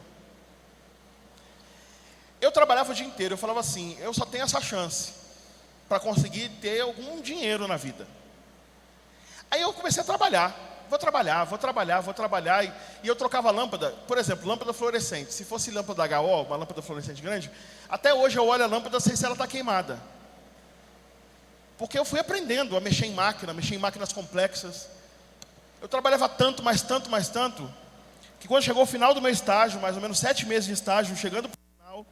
Eu trabalhava o dia inteiro, eu falava assim, eu só tenho essa chance para conseguir ter algum dinheiro na vida. Aí eu comecei a trabalhar. Vou trabalhar. E eu trocava lâmpada, por exemplo, lâmpada fluorescente. Se fosse lâmpada HO, uma lâmpada fluorescente grande, até hoje eu olho a lâmpada, sei se ela está queimada. Porque eu fui aprendendo a mexer em máquinas complexas. Eu trabalhava tanto, que que quando chegou o final do meu estágio, mais ou menos 7 meses de estágio, chegando para o final,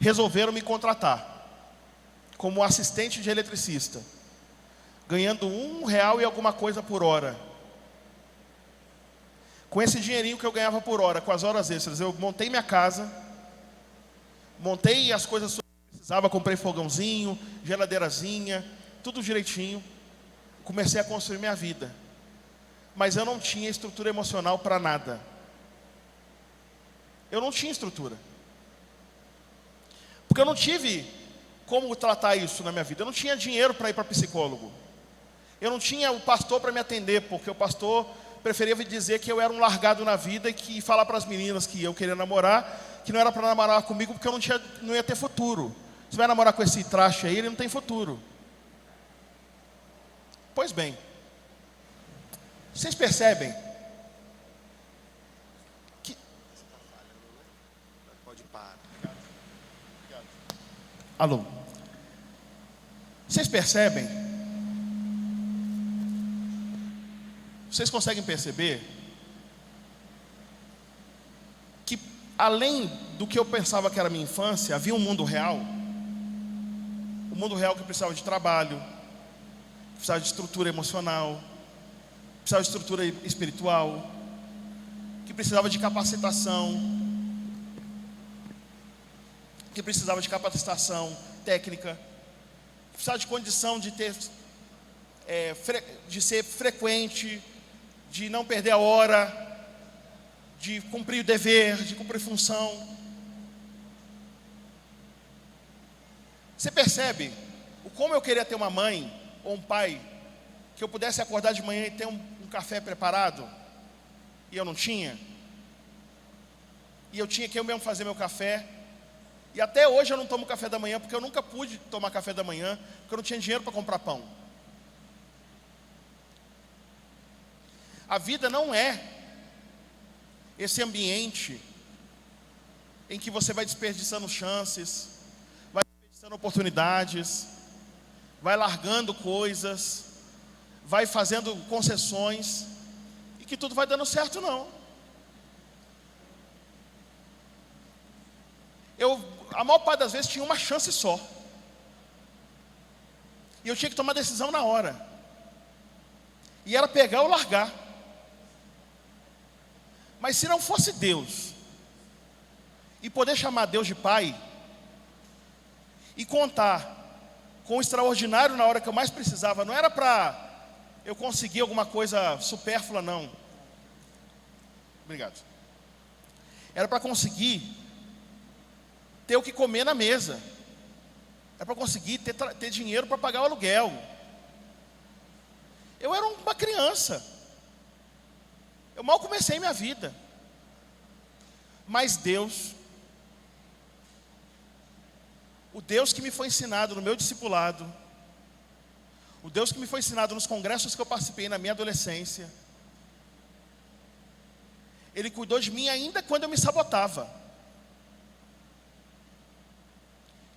resolveram me contratar como assistente de eletricista, ganhando R$1 e alguma coisa por hora. Com esse dinheirinho que eu ganhava por hora, com as horas extras, eu montei minha casa, montei as coisas que eu precisava, comprei fogãozinho, geladeirazinha, tudo direitinho. Comecei a construir minha vida. Mas eu não tinha estrutura emocional para nada. Eu não tinha estrutura. Porque eu não tive como tratar isso na minha vida. Eu não tinha dinheiro para ir para psicólogo. Eu não tinha o pastor para me atender, porque o pastor preferia dizer que eu era um largado na vida e que falar para as meninas que eu queria namorar, que não era para namorar comigo porque eu não ia ter futuro. Você vai namorar com esse traste aí, ele não tem futuro. Pois bem, vocês percebem que... Pode parar. Alô? Vocês percebem? Vocês conseguem perceber que além do que eu pensava que era a minha infância, havia um mundo real? Um mundo real que precisava de trabalho, precisava de estrutura emocional, precisava de estrutura espiritual, que precisava de capacitação, que precisava de capacitação técnica, precisava de condição de ter, de ser frequente, de não perder a hora, de cumprir o dever, de cumprir função. Você percebe o como eu queria ter uma mãe ou um pai que eu pudesse acordar de manhã e ter um café preparado, e eu não tinha, e eu tinha que eu mesmo fazer meu café, e até hoje eu não tomo café da manhã, porque eu nunca pude tomar café da manhã, porque eu não tinha dinheiro para comprar pão. A vida não é esse ambiente em que você vai desperdiçando chances, vai desperdiçando oportunidades, vai largando coisas, vai fazendo concessões, e que tudo vai dando certo, não. A maior parte das vezes tinha uma chance só, e eu tinha que tomar decisão na hora, e era pegar ou largar. Mas se não fosse Deus, e poder chamar Deus de Pai, e contar com o extraordinário na hora que eu mais precisava, não era para eu conseguir alguma coisa supérflua, não. Obrigado. Era para conseguir ter o que comer na mesa. Era para conseguir ter dinheiro para pagar o aluguel. Eu era uma criança. Eu mal comecei minha vida. Mas Deus, o Deus que me foi ensinado no meu discipulado, o Deus que me foi ensinado nos congressos que eu participei na minha adolescência, Ele cuidou de mim ainda quando eu me sabotava.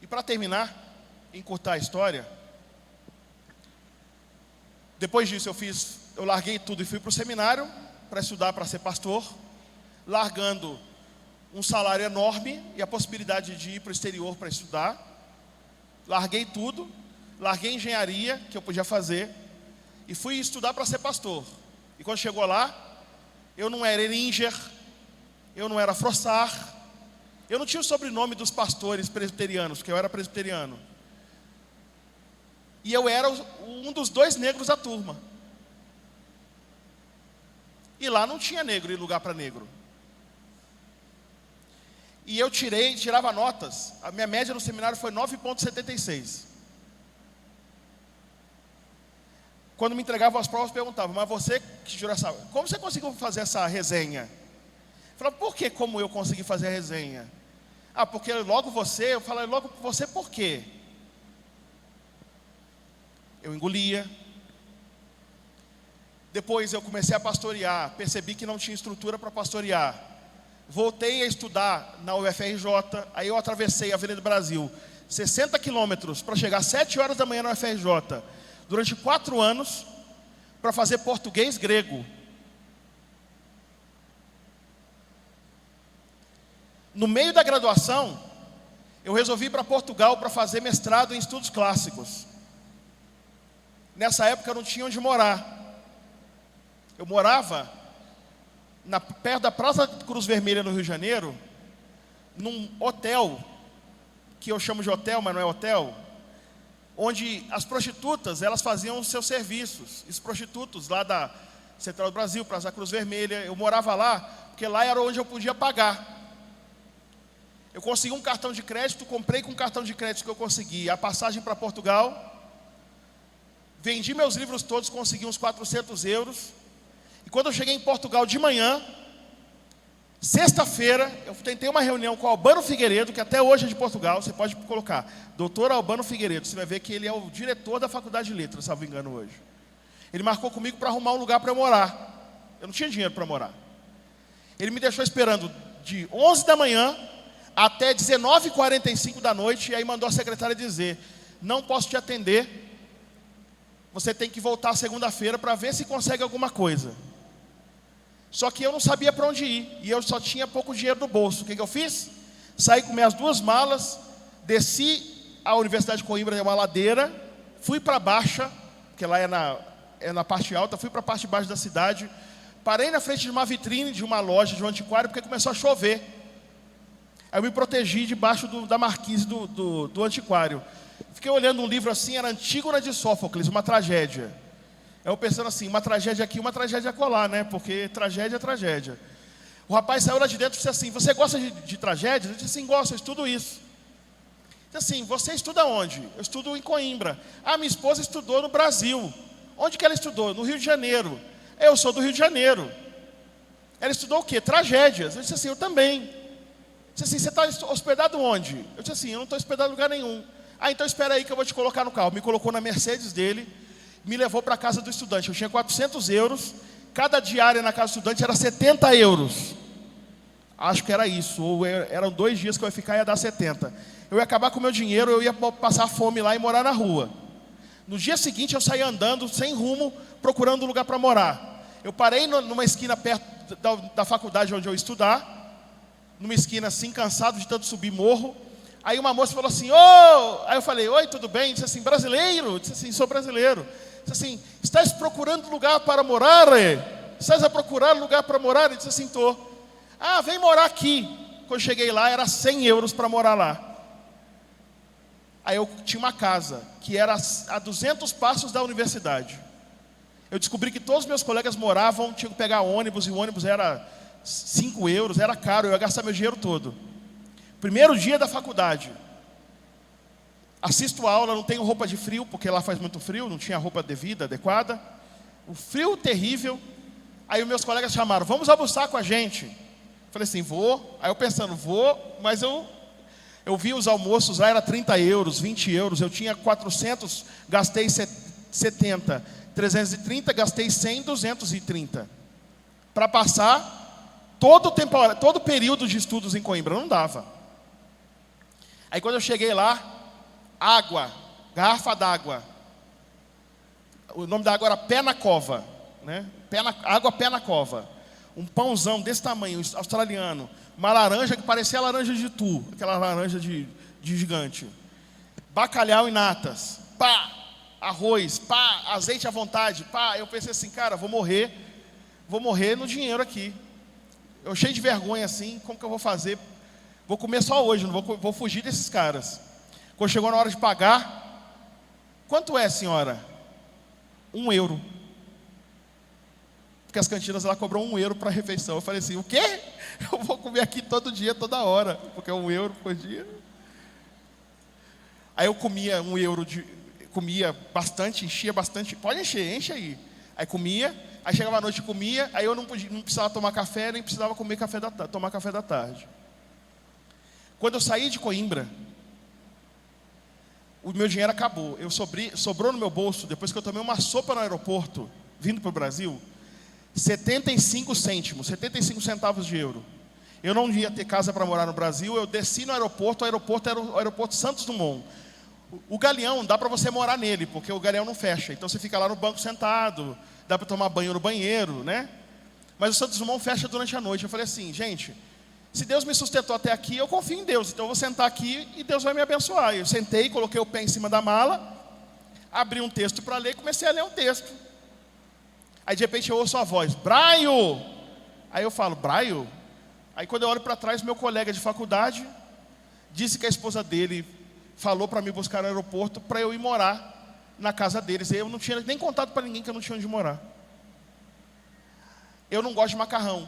E para terminar, encurtar a história, depois disso eu larguei tudo e fui para o seminário para estudar para ser pastor, largando um salário enorme e a possibilidade de ir para o exterior para estudar. Larguei tudo, larguei engenharia que eu podia fazer e fui estudar para ser pastor. E quando chegou lá, eu não era Eringer, eu não era Frossar, eu não tinha o sobrenome dos pastores presbiterianos, porque eu era presbiteriano. E eu era um dos 2 negros da turma. E lá não tinha negro e lugar para negro. E eu tirava notas. A minha média no seminário foi 9,76. Quando me entregavam as provas, perguntavam: mas você que tirou essa... como você conseguiu fazer essa resenha? Eu falava: por que como eu consegui fazer a resenha? Ah, porque logo você... eu falei: logo você por quê? Eu engolia. Depois eu comecei a pastorear, percebi que não tinha estrutura para pastorear. Voltei a estudar na UFRJ, aí eu atravessei a Avenida Brasil, 60 quilômetros, para chegar às 7 horas da manhã na UFRJ, durante 4 anos, para fazer português grego. No meio da graduação, eu resolvi ir para Portugal para fazer mestrado em estudos clássicos. Nessa época eu não tinha onde morar. Eu morava perto da Praça Cruz Vermelha, no Rio de Janeiro, num hotel, que eu chamo de hotel, mas não é hotel, onde as prostitutas, elas faziam os seus serviços. Os prostitutos lá da Central do Brasil, Praça Cruz Vermelha, eu morava lá, porque lá era onde eu podia pagar. Eu consegui um cartão de crédito, comprei com o cartão de crédito que eu consegui a passagem para Portugal, vendi meus livros todos, consegui uns 400 euros, e quando eu cheguei em Portugal de manhã, sexta-feira, eu tentei uma reunião com o Albano Figueiredo, que até hoje é de Portugal, você pode colocar, doutor Albano Figueiredo, você vai ver que ele é o diretor da Faculdade de Letras, salvo engano hoje. Ele marcou comigo para arrumar um lugar para eu morar. Eu não tinha dinheiro para morar. Ele me deixou esperando de 11 da manhã até 19h45 da noite, e aí mandou a secretária dizer: não posso te atender, você tem que voltar segunda-feira para ver se consegue alguma coisa. Só que eu não sabia para onde ir, e eu só tinha pouco dinheiro no bolso. O que eu fiz? Saí com minhas 2 malas, desci à Universidade de Coimbra, é uma ladeira, fui para a Baixa, porque lá é na parte alta, fui para a parte de baixo da cidade, parei na frente de uma vitrine de uma loja de um antiquário, porque começou a chover. Aí eu me protegi debaixo da marquise do antiquário. Fiquei olhando um livro assim, era Antígona de Sófocles, uma tragédia. Eu pensando assim, uma tragédia aqui, uma tragédia acolá, né? Porque tragédia é tragédia. O rapaz saiu lá de dentro e disse assim: você gosta de tragédias? Eu disse assim: gosto, eu estudo isso. Disse assim: você estuda onde? Eu estudo em Coimbra. Ah, minha esposa estudou no Brasil. Onde que ela estudou? No Rio de Janeiro. Eu sou do Rio de Janeiro. Ela estudou o quê? Tragédias. Eu disse assim: eu também. Disse assim: você está hospedado onde? Eu disse assim: eu não estou hospedado em lugar nenhum. Ah, então espera aí que eu vou te colocar no carro. Me colocou na Mercedes dele, me levou para a casa do estudante. Eu tinha 400 euros, cada diária na casa do estudante era 70 euros. Acho que era isso, ou eram 2 dias que eu ia ficar e ia dar 70. Eu ia acabar com o meu dinheiro, eu ia passar fome lá e morar na rua. No dia seguinte eu saí andando, sem rumo, procurando um lugar para morar. Eu parei numa esquina perto da faculdade onde eu ia estudar, numa esquina assim, cansado de tanto subir morro. Aí uma moça falou assim: ô! Aí eu falei: oi, tudo bem? Disse assim: brasileiro? Disse assim: sou brasileiro. Disse assim: estás procurando lugar para morar? Estás a procurar lugar para morar? Ele disse assim: tô. Ah, vem morar aqui. Quando eu cheguei lá, era 100 euros para morar lá. Aí eu tinha uma casa, que era a 200 passos da universidade. Eu descobri que todos os meus colegas moravam, tinham que pegar ônibus, e o ônibus era 5 euros, era caro, eu ia gastar meu dinheiro todo. Primeiro dia da faculdade, assisto a aula, não tenho roupa de frio, porque lá faz muito frio, não tinha roupa devida, adequada. O frio terrível. Aí os meus colegas chamaram: vamos almoçar com a gente. Falei assim: vou. Aí eu pensando: vou, mas eu vi os almoços lá, era 30 euros, 20 euros. Eu tinha 400, gastei 70. 330, gastei 100, 230. Para passar todo o período de estudos em Coimbra, não dava. Aí quando eu cheguei lá, água, garrafa d'água. O nome da água era Pé na Cova, né? Água Pé na Cova. Um pãozão desse tamanho, australiano. Uma laranja que parecia a laranja de tu, aquela laranja de gigante. Bacalhau e natas. Pá! Arroz, pá! Azeite à vontade, pá! Eu pensei assim: cara, vou morrer no dinheiro aqui. Eu cheio de vergonha assim, como que eu vou fazer? Vou comer só hoje, não vou fugir desses caras. Quando chegou na hora de pagar: quanto é, senhora? 1 euro. Porque as cantinas lá cobram 1 euro para a refeição. Eu falei assim: o quê? Eu vou comer aqui todo dia, toda hora, porque é 1 euro por dia. Aí eu comia 1 euro, comia bastante, enchia bastante. Pode encher, enche aí. Aí comia, aí chegava à noite e comia, aí eu não precisava tomar café, nem precisava tomar café da tarde. Quando eu saí de Coimbra, o meu dinheiro acabou. Sobrou no meu bolso, depois que eu tomei uma sopa no aeroporto, vindo para o Brasil, 75 cêntimos, 75 centavos de euro. Eu não ia ter casa para morar no Brasil, eu desci no aeroporto, o aeroporto era o aeroporto Santos Dumont. O Galeão, dá para você morar nele, porque o Galeão não fecha. Então você fica lá no banco sentado, dá para tomar banho no banheiro, né? Mas o Santos Dumont fecha durante a noite. Eu falei assim: gente, Se Deus me sustentou até aqui, eu confio em Deus. Então eu vou sentar aqui e Deus vai me abençoar. Eu sentei, coloquei o pé em cima da mala, abri um texto para ler e comecei a ler um texto. Aí de repente eu ouço a voz, Braio! Aí eu falo, Braio? Aí quando eu olho para trás, meu colega de faculdade disse que a esposa dele falou para me buscar no aeroporto para eu ir morar na casa deles. Eu não tinha nem contado para ninguém que eu não tinha onde morar. Eu não gosto de macarrão.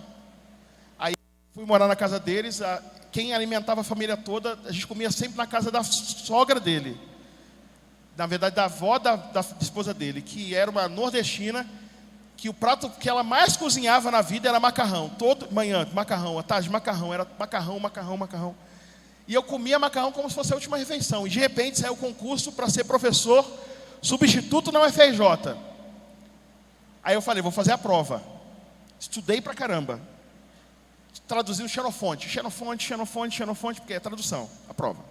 Aí fui morar na casa deles. Quem alimentava a família toda, a gente comia sempre na casa da sogra dele. Na verdade, da avó da esposa dele, que era uma nordestina, que o prato que ela mais cozinhava na vida era macarrão. Toda manhã, macarrão, à tarde, macarrão. Era macarrão, macarrão, macarrão. E eu comia macarrão como se fosse a última refeição. E de repente saiu o concurso para ser professor substituto na UFRJ. Aí eu falei, vou fazer a prova. Estudei pra caramba. Traduzi o Xenofonte. Xenofonte, porque é tradução, a prova.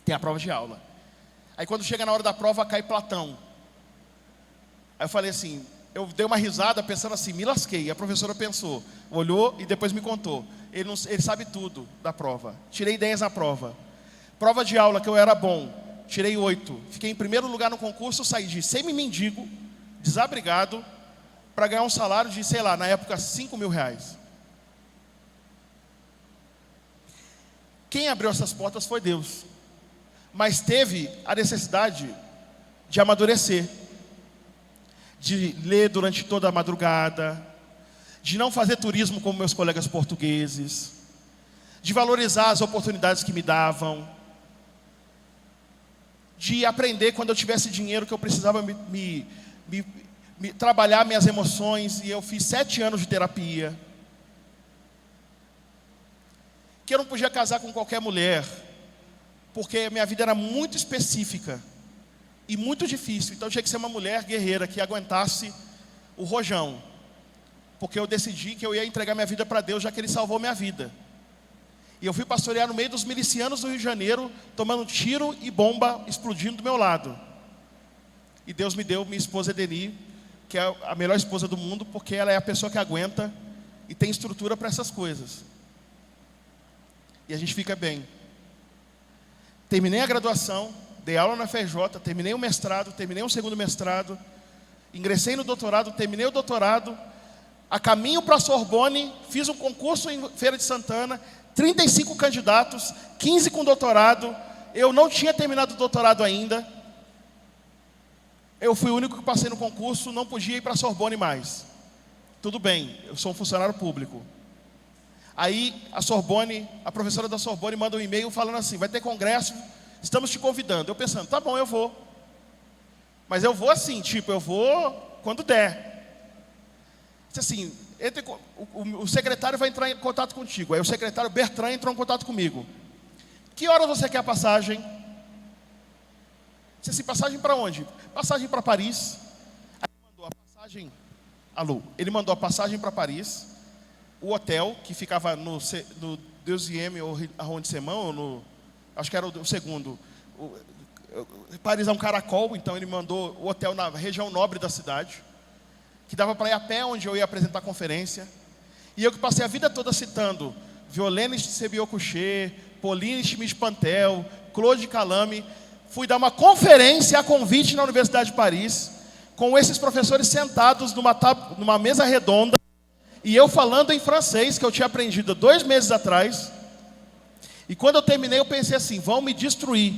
Tem a prova de aula. Aí quando chega na hora da prova, cai Platão. Aí eu falei assim, eu dei uma risada pensando assim, me lasquei. A professora pensou, olhou e depois me contou. Ele sabe tudo da prova. Tirei 10 na prova. Prova de aula que eu era bom, tirei 8. Fiquei em primeiro lugar no concurso, saí de semi-mendigo, desabrigado, para ganhar um salário de, sei lá, na época, 5 mil reais. Quem abriu essas portas foi Deus. Mas teve a necessidade de amadurecer, de ler durante toda a madrugada, de não fazer turismo como meus colegas portugueses, de valorizar as oportunidades que me davam, de aprender quando eu tivesse dinheiro que eu precisava trabalhar minhas emoções, e eu fiz 7 anos de terapia. Que eu não podia casar com qualquer mulher, porque a minha vida era muito específica e muito difícil. Então tinha que ser uma mulher guerreira que aguentasse o rojão, porque eu decidi que eu ia entregar minha vida para Deus, já que Ele salvou minha vida. E eu fui pastorear no meio dos milicianos do Rio de Janeiro, tomando tiro e bomba explodindo do meu lado. E Deus me deu minha esposa Edeni, que é a melhor esposa do mundo, porque ela é a pessoa que aguenta e tem estrutura para essas coisas. E a gente fica bem. Terminei a graduação, dei aula na FRJ, terminei o mestrado, terminei um segundo mestrado, ingressei no doutorado, terminei o doutorado, a caminho para a Sorbonne, fiz um concurso em Feira de Santana, 35 candidatos, 15 com doutorado, eu não tinha terminado o doutorado ainda, eu fui o único que passei no concurso, não podia ir para a Sorbonne mais. Tudo bem, eu sou um funcionário público. Aí a Sorbonne, a professora da Sorbonne manda um e-mail falando assim, vai ter congresso, estamos te convidando. Eu pensando, tá bom, eu vou. Mas eu vou assim, eu vou quando der. Assim, o secretário vai entrar em contato contigo. Aí o secretário Bertrand entrou em contato comigo. Que horas você quer a passagem? Disse assim, passagem para onde? Passagem para Paris. Aí ele mandou a passagem. Ele mandou a passagem para Paris, o hotel que ficava no Deuxième Arrondissement, acho que era o segundo. Paris é um caracol, então ele mandou o hotel na região nobre da cidade, que dava para ir a pé onde eu ia apresentar a conferência. E eu que passei a vida toda citando Violaine Sebiot-Couché, Pauline Schmidt-Pantel, Claude Calame, fui dar uma conferência a convite na Universidade de Paris, com esses professores sentados numa mesa redonda, e eu falando em francês, que eu tinha aprendido 2 meses atrás. E quando eu terminei, eu pensei assim, vão me destruir.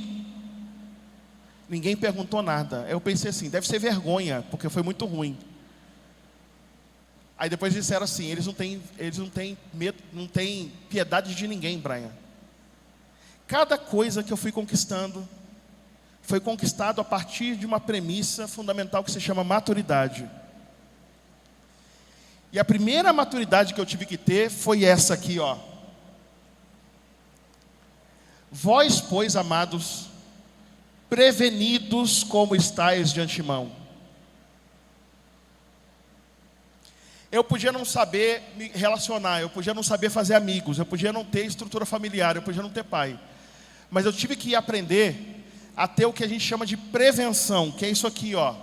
Ninguém perguntou nada. Eu pensei assim, deve ser vergonha, porque foi muito ruim. Aí depois disseram assim, eles não têm medo, não têm piedade de ninguém, Brian. Cada coisa que eu fui conquistando, foi conquistado a partir de uma premissa fundamental que se chama maturidade. E a primeira maturidade que eu tive que ter foi essa aqui, ó. Vós, pois, amados, prevenidos como estáis de antemão. Eu podia não saber me relacionar, eu podia não saber fazer amigos, eu podia não ter estrutura familiar, eu podia não ter pai. Mas eu tive que aprender a ter o que a gente chama de prevenção, que é isso aqui, ó.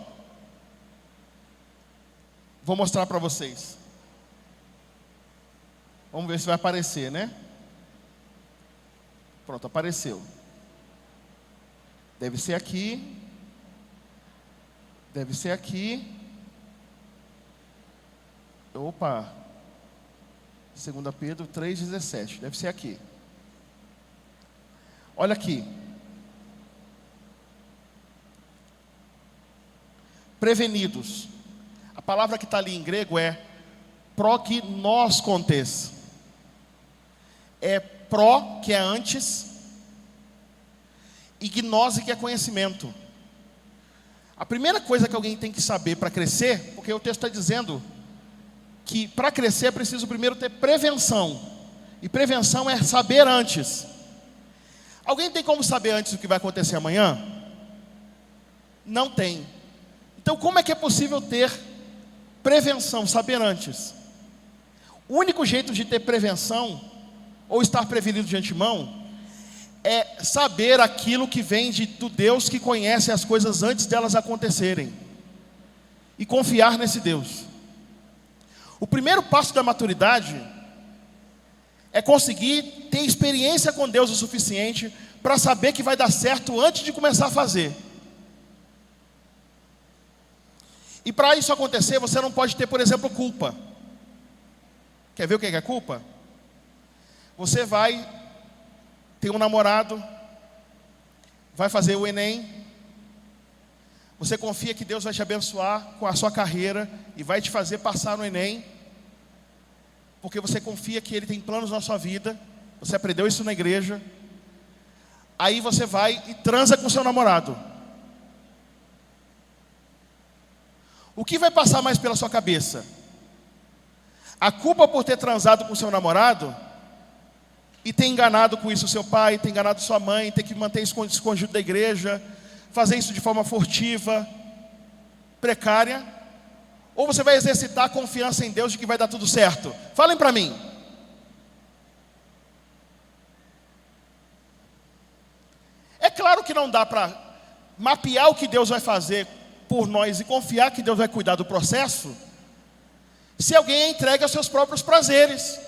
Vou mostrar para vocês. Vamos ver se vai aparecer, né? Pronto, apareceu. Deve ser aqui. Deve ser aqui. Opa. 2 Pedro 3,17. Deve ser aqui. Olha aqui. Prevenidos. A palavra que está ali em grego é prognoscontes. É pró, que é antes, e gnose, que é conhecimento. A primeira coisa que alguém tem que saber para crescer, porque o texto está dizendo que para crescer é preciso primeiro ter prevenção. E prevenção é saber antes. Alguém tem como saber antes o que vai acontecer amanhã? Não tem. Então como é que é possível ter prevenção, saber antes? O único jeito de ter prevenção, ou estar prevenido de antemão, é saber aquilo que vem do Deus que conhece as coisas antes delas acontecerem. E confiar nesse Deus. O primeiro passo da maturidade é conseguir ter experiência com Deus o suficiente para saber que vai dar certo antes de começar a fazer. E para isso acontecer, você não pode ter, por exemplo, culpa. Quer ver o que é culpa? Você vai ter um namorado, vai fazer o Enem, você confia que Deus vai te abençoar com a sua carreira e vai te fazer passar no Enem, porque você confia que Ele tem planos na sua vida, você aprendeu isso na igreja. Aí você vai e transa com seu namorado. O que vai passar mais pela sua cabeça? A culpa por ter transado com seu namorado e ter enganado com isso seu pai, ter enganado sua mãe, ter que manter escondido da igreja, fazer isso de forma furtiva, precária? Ou você vai exercitar a confiança em Deus de que vai dar tudo certo? Falem para mim. É claro que não dá para mapear o que Deus vai fazer por nós e confiar que Deus vai cuidar do processo, se alguém é entregue aos seus próprios prazeres,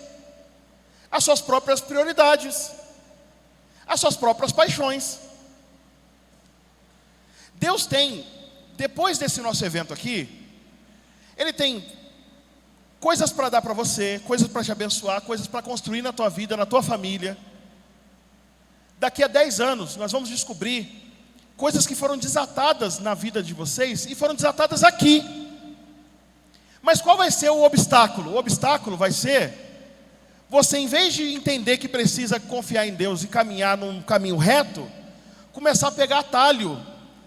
às suas próprias prioridades, às suas próprias paixões. Deus tem, depois desse nosso evento aqui, Ele tem coisas para dar para você, coisas para te abençoar, coisas para construir na tua vida, na tua família. Daqui a 10 anos, nós vamos descobrir coisas que foram desatadas na vida de vocês e foram desatadas aqui. Mas qual vai ser o obstáculo? O obstáculo vai ser você, em vez de entender que precisa confiar em Deus e caminhar num caminho reto, começar a pegar atalho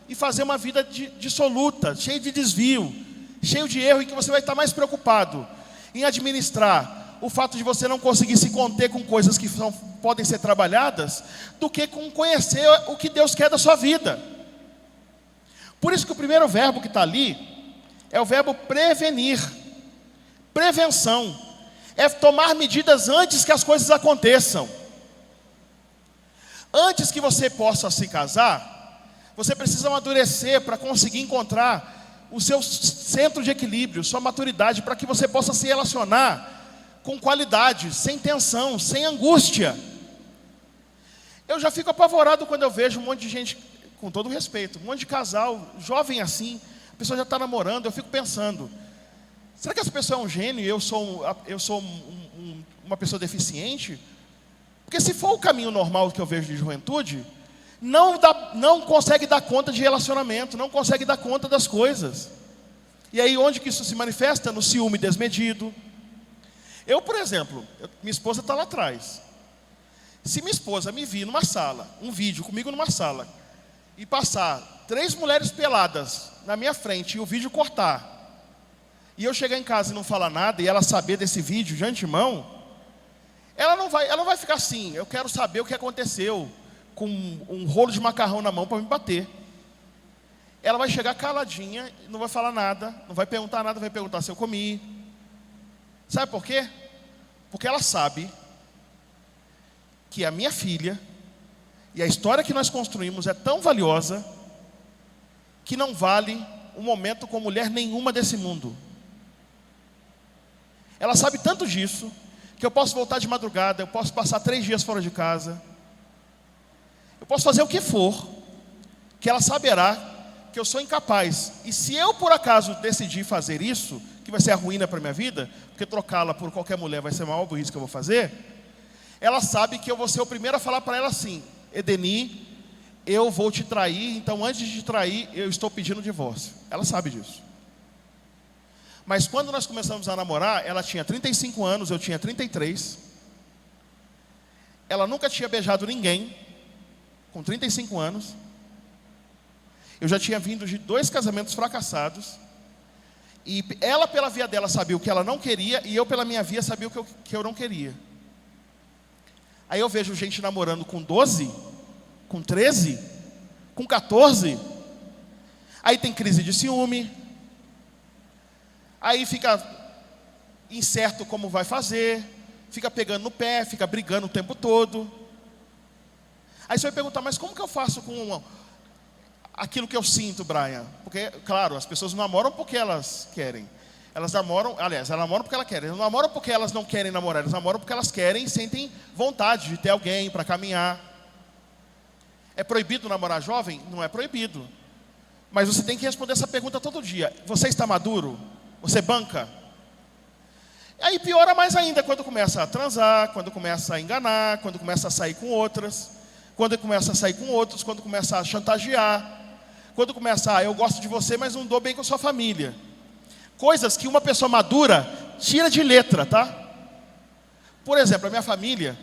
e fazer uma vida dissoluta, cheia de desvio, cheio de erro, em que você vai estar mais preocupado em administrar o fato de você não conseguir se conter com coisas que podem ser trabalhadas, do que com conhecer o que Deus quer da sua vida. Por isso que o primeiro verbo que está ali é o verbo prevenir. Prevenção é tomar medidas antes que as coisas aconteçam. Antes que você possa se casar, você precisa amadurecer para conseguir encontrar o seu centro de equilíbrio, sua maturidade, para que você possa se relacionar com qualidade, sem tensão, sem angústia. Eu já fico apavorado quando eu vejo um monte de gente, com todo respeito, um monte de casal, jovem assim, a pessoa já está namorando. Eu fico pensando, será que essa pessoa é um gênio e eu sou uma pessoa deficiente? Porque se for o caminho normal que eu vejo de juventude, não consegue dar conta de relacionamento, não consegue dar conta das coisas. E aí onde que isso se manifesta? No ciúme desmedido. Eu, por exemplo, minha esposa está lá atrás. Se minha esposa me vir numa sala, um vídeo comigo numa sala, e passar 3 mulheres peladas na minha frente e o vídeo cortar, e eu chegar em casa e não falar nada, e ela saber desse vídeo de antemão, ela não vai ficar assim, eu quero saber o que aconteceu, com um rolo de macarrão na mão para me bater. Ela vai chegar caladinha, não vai falar nada, não vai perguntar nada, vai perguntar se eu comi. Sabe por quê? Porque ela sabe que a minha filha e a história que nós construímos é tão valiosa que não vale um momento com mulher nenhuma desse mundo. Ela sabe tanto disso que eu posso voltar de madrugada, eu posso passar 3 dias fora de casa, posso fazer o que for, que ela saberá que eu sou incapaz. E se eu por acaso decidir fazer isso, que vai ser a ruína para a minha vida, porque trocá-la por qualquer mulher vai ser a maior burrice que eu vou fazer, ela sabe que eu vou ser o primeiro a falar para ela assim: Edeni, eu vou te trair, então antes de te trair, eu estou pedindo divórcio. Ela sabe disso. Mas quando nós começamos a namorar, ela tinha 35 anos, eu tinha 33. Ela nunca tinha beijado ninguém, com 35 anos. Eu já tinha vindo de 2 casamentos fracassados. E ela pela via dela sabia o que ela não queria, e eu pela minha via sabia o que eu não queria. Aí eu vejo gente namorando com 12, com 13, com 14. Aí tem crise de ciúme. Aí fica incerto como vai fazer. Fica pegando no pé, fica brigando o tempo todo. Aí você vai perguntar: mas como que eu faço com aquilo que eu sinto, Brian? Porque, claro, as pessoas não namoram porque elas querem. Elas namoram, aliás, elas namoram porque elas querem. Elas não namoram porque elas não querem namorar. Elas namoram porque elas querem e sentem vontade de ter alguém para caminhar. É proibido namorar jovem? Não é proibido. Mas você tem que responder essa pergunta todo dia: você está maduro? Você banca? Aí piora mais ainda quando começa a transar, quando começa a enganar, quando começa a sair com outras, quando começa a sair com outros, quando começa a chantagear, quando começa eu gosto de você, mas não dou bem com a sua família. Coisas que uma pessoa madura tira de letra, tá? Por exemplo, a minha família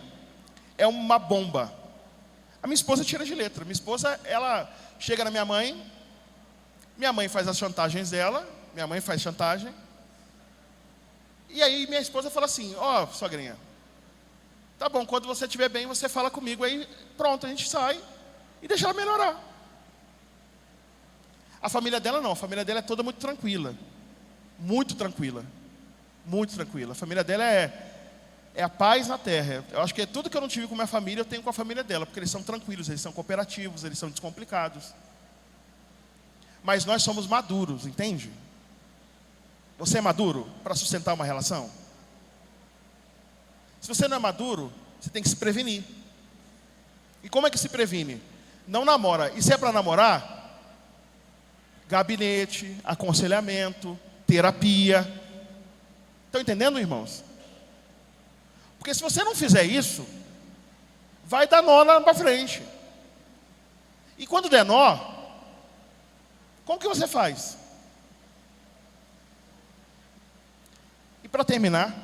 é uma bomba. A minha esposa tira de letra. Minha esposa, ela chega na minha mãe faz as chantagens dela, minha mãe faz chantagem. E aí minha esposa fala assim: ó, sogrinha, tá bom, quando você estiver bem, você fala comigo. Aí pronto, a gente sai e deixa ela melhorar. A família dela não, a família dela é toda muito tranquila. Muito tranquila. Muito tranquila. A família dela é a paz na terra. Eu acho que tudo que eu não tive com minha família, eu tenho com a família dela. Porque eles são tranquilos, eles são cooperativos, eles são descomplicados. Mas nós somos maduros, entende? Você é maduro para sustentar uma relação? Se você não é maduro, você tem que se prevenir. E como é que se previne? Não namora. E se é para namorar, gabinete, aconselhamento, terapia. Estão entendendo, irmãos? Porque se você não fizer isso, vai dar nó lá para frente. E quando der nó, como que você faz? E para terminar,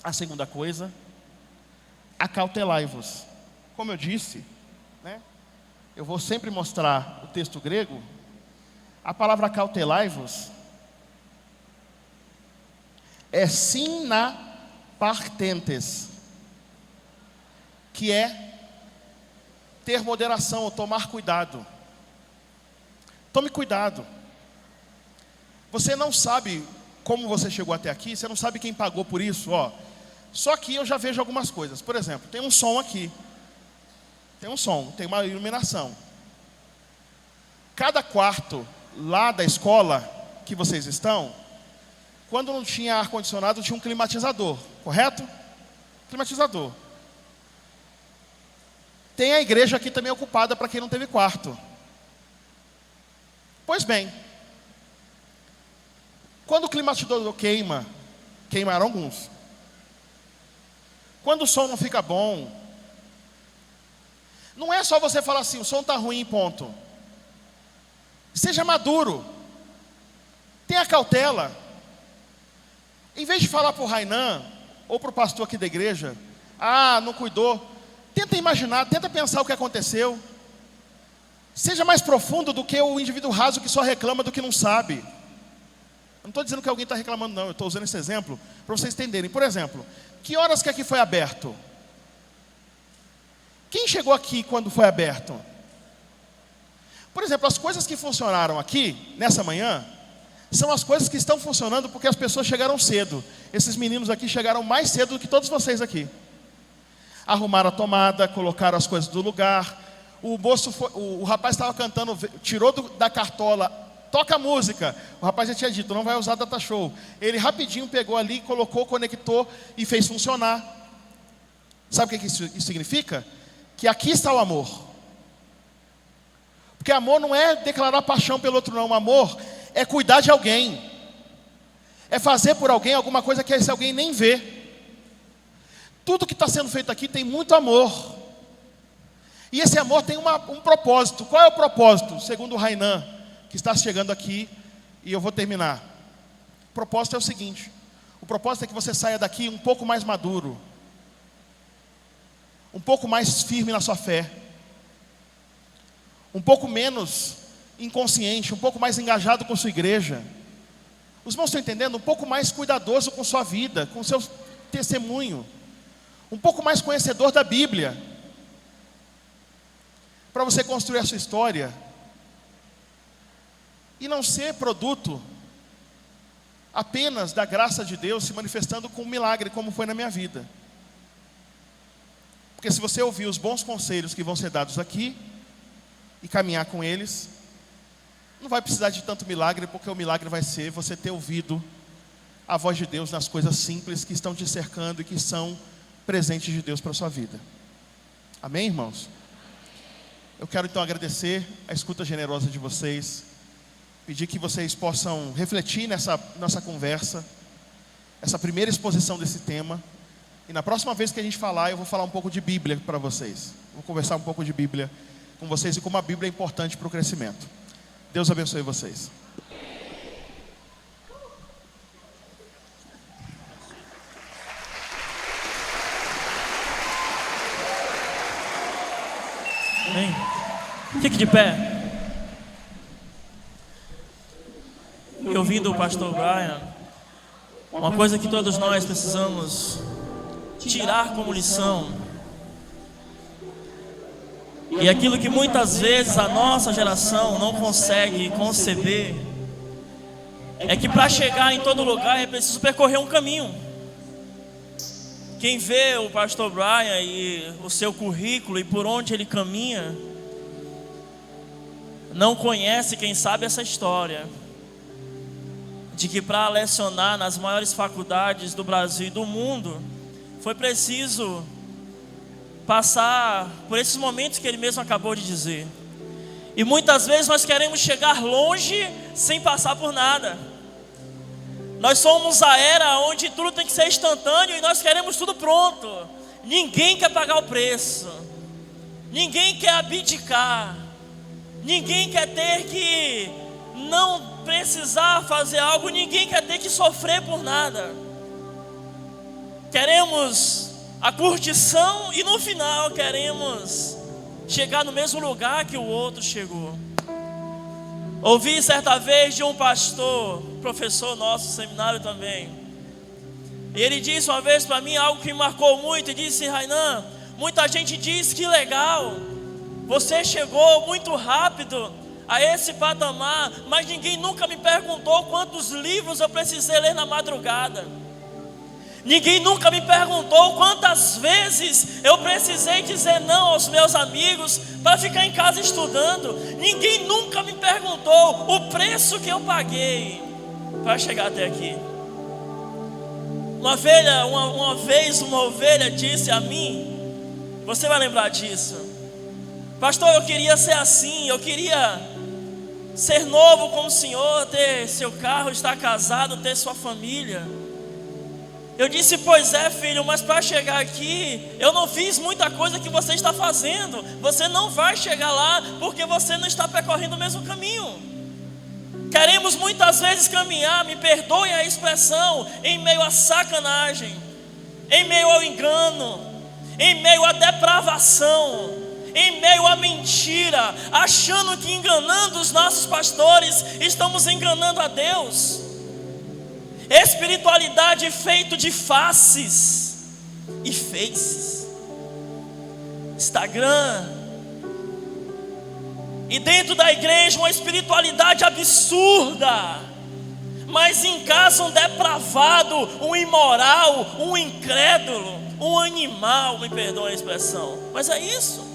a segunda coisa: acautelai-vos. Como eu disse, né, eu vou sempre mostrar o texto grego. A palavra acautelai-vos é sinapartentes, que é ter moderação ou tomar cuidado. Tome cuidado. Você não sabe como você chegou até aqui, você não sabe quem pagou por isso, ó. Só que eu já vejo algumas coisas. Por exemplo, tem um som aqui. Tem um som, tem uma iluminação. Cada quarto lá da escola que vocês estão, quando não tinha ar-condicionado, tinha um climatizador, correto? Climatizador. Tem a igreja aqui também ocupada para quem não teve quarto. Pois bem, quando o climatizador queimaram alguns. Quando o som não fica bom, não é só você falar assim: o som está ruim, ponto. Seja maduro. Tenha cautela. Em vez de falar para o Rainan, ou para o pastor aqui da igreja: ah, não cuidou. Tenta imaginar, tenta pensar o que aconteceu. Seja mais profundo do que o indivíduo raso que só reclama do que não sabe. Eu não estou dizendo que alguém está reclamando, não. Eu estou usando esse exemplo para vocês entenderem. Por exemplo, que horas que aqui foi aberto? Quem chegou aqui quando foi aberto? Por exemplo, as coisas que funcionaram aqui, nessa manhã, são as coisas que estão funcionando porque as pessoas chegaram cedo. Esses meninos aqui chegaram mais cedo do que todos vocês aqui. Arrumaram a tomada, colocaram as coisas do lugar. O rapaz estava cantando, tirou da cartola: toca a música. O rapaz já tinha dito: não vai usar data show. Ele rapidinho pegou ali, colocou, conectou e fez funcionar. Sabe o que isso significa? Que aqui está o amor. Porque amor não é declarar paixão pelo outro, não. Amor é cuidar de alguém. É fazer por alguém alguma coisa que esse alguém nem vê. Tudo que está sendo feito aqui tem muito amor. E esse amor tem um propósito. Qual é o propósito? Segundo o Rainan, que está chegando aqui, e eu vou terminar. O propósito é o seguinte: o propósito é que você saia daqui um pouco mais maduro, um pouco mais firme na sua fé, um pouco menos inconsciente, um pouco mais engajado com sua igreja. Os irmãos estão entendendo? Um pouco mais cuidadoso com sua vida, com seu testemunho, um pouco mais conhecedor da Bíblia, para você construir a sua história e não ser produto apenas da graça de Deus se manifestando com um milagre, como foi na minha vida. Porque se você ouvir os bons conselhos que vão ser dados aqui e caminhar com eles, não vai precisar de tanto milagre, porque o milagre vai ser você ter ouvido a voz de Deus nas coisas simples que estão te cercando e que são presentes de Deus para a sua vida. Amém, irmãos? Eu quero então agradecer a escuta generosa de vocês, pedir que vocês possam refletir nessa nossa conversa, essa primeira exposição desse tema. E na próxima vez que a gente falar, eu vou falar um pouco de Bíblia para vocês. Vou conversar um pouco de Bíblia com vocês e como a Bíblia é importante para o crescimento. Deus abençoe vocês. Amém. Fique de pé. E ouvindo o pastor Brian, uma coisa que todos nós precisamos tirar como lição, e aquilo que muitas vezes a nossa geração não consegue conceber, é que para chegar em todo lugar é preciso percorrer um caminho. Quem vê o pastor Brian e o seu currículo e por onde ele caminha, não conhece, quem sabe, essa história de que para lecionar nas maiores faculdades do Brasil e do mundo, foi preciso passar por esses momentos que ele mesmo acabou de dizer. E muitas vezes nós queremos chegar longe sem passar por nada. Nós somos a era onde tudo tem que ser instantâneo e nós queremos tudo pronto. Ninguém quer pagar o preço, ninguém quer abdicar, ninguém quer ter que não precisar fazer algo, ninguém quer ter que sofrer por nada. Queremos a curtição e no final queremos chegar no mesmo lugar que o outro chegou. Ouvi certa vez de um pastor, professor nosso no seminário também, e ele disse uma vez para mim algo que me marcou muito, e disse: Rainan, muita gente diz que legal, você chegou muito rápido a esse patamar, mas ninguém nunca me perguntou quantos livros eu precisei ler na madrugada. Ninguém nunca me perguntou quantas vezes eu precisei dizer não aos meus amigos para ficar em casa estudando. Ninguém nunca me perguntou o preço que eu paguei para chegar até aqui. Uma vez uma ovelha disse a mim, você vai lembrar disso: pastor, eu queria ser assim, eu queria ser novo como o senhor, ter seu carro, estar casado, ter sua família. Eu disse: pois é, filho, mas para chegar aqui, eu não fiz muita coisa que você está fazendo. Você não vai chegar lá porque você não está percorrendo o mesmo caminho. Queremos muitas vezes caminhar, me perdoem a expressão, em meio à sacanagem, em meio ao engano, em meio à depravação, em meio à mentira, achando que enganando os nossos pastores, estamos enganando a Deus. Espiritualidade feita de faces e faces, Instagram, e dentro da igreja uma espiritualidade absurda, mas em casa um depravado, um imoral, um incrédulo, um animal, me perdoa a expressão, mas é isso.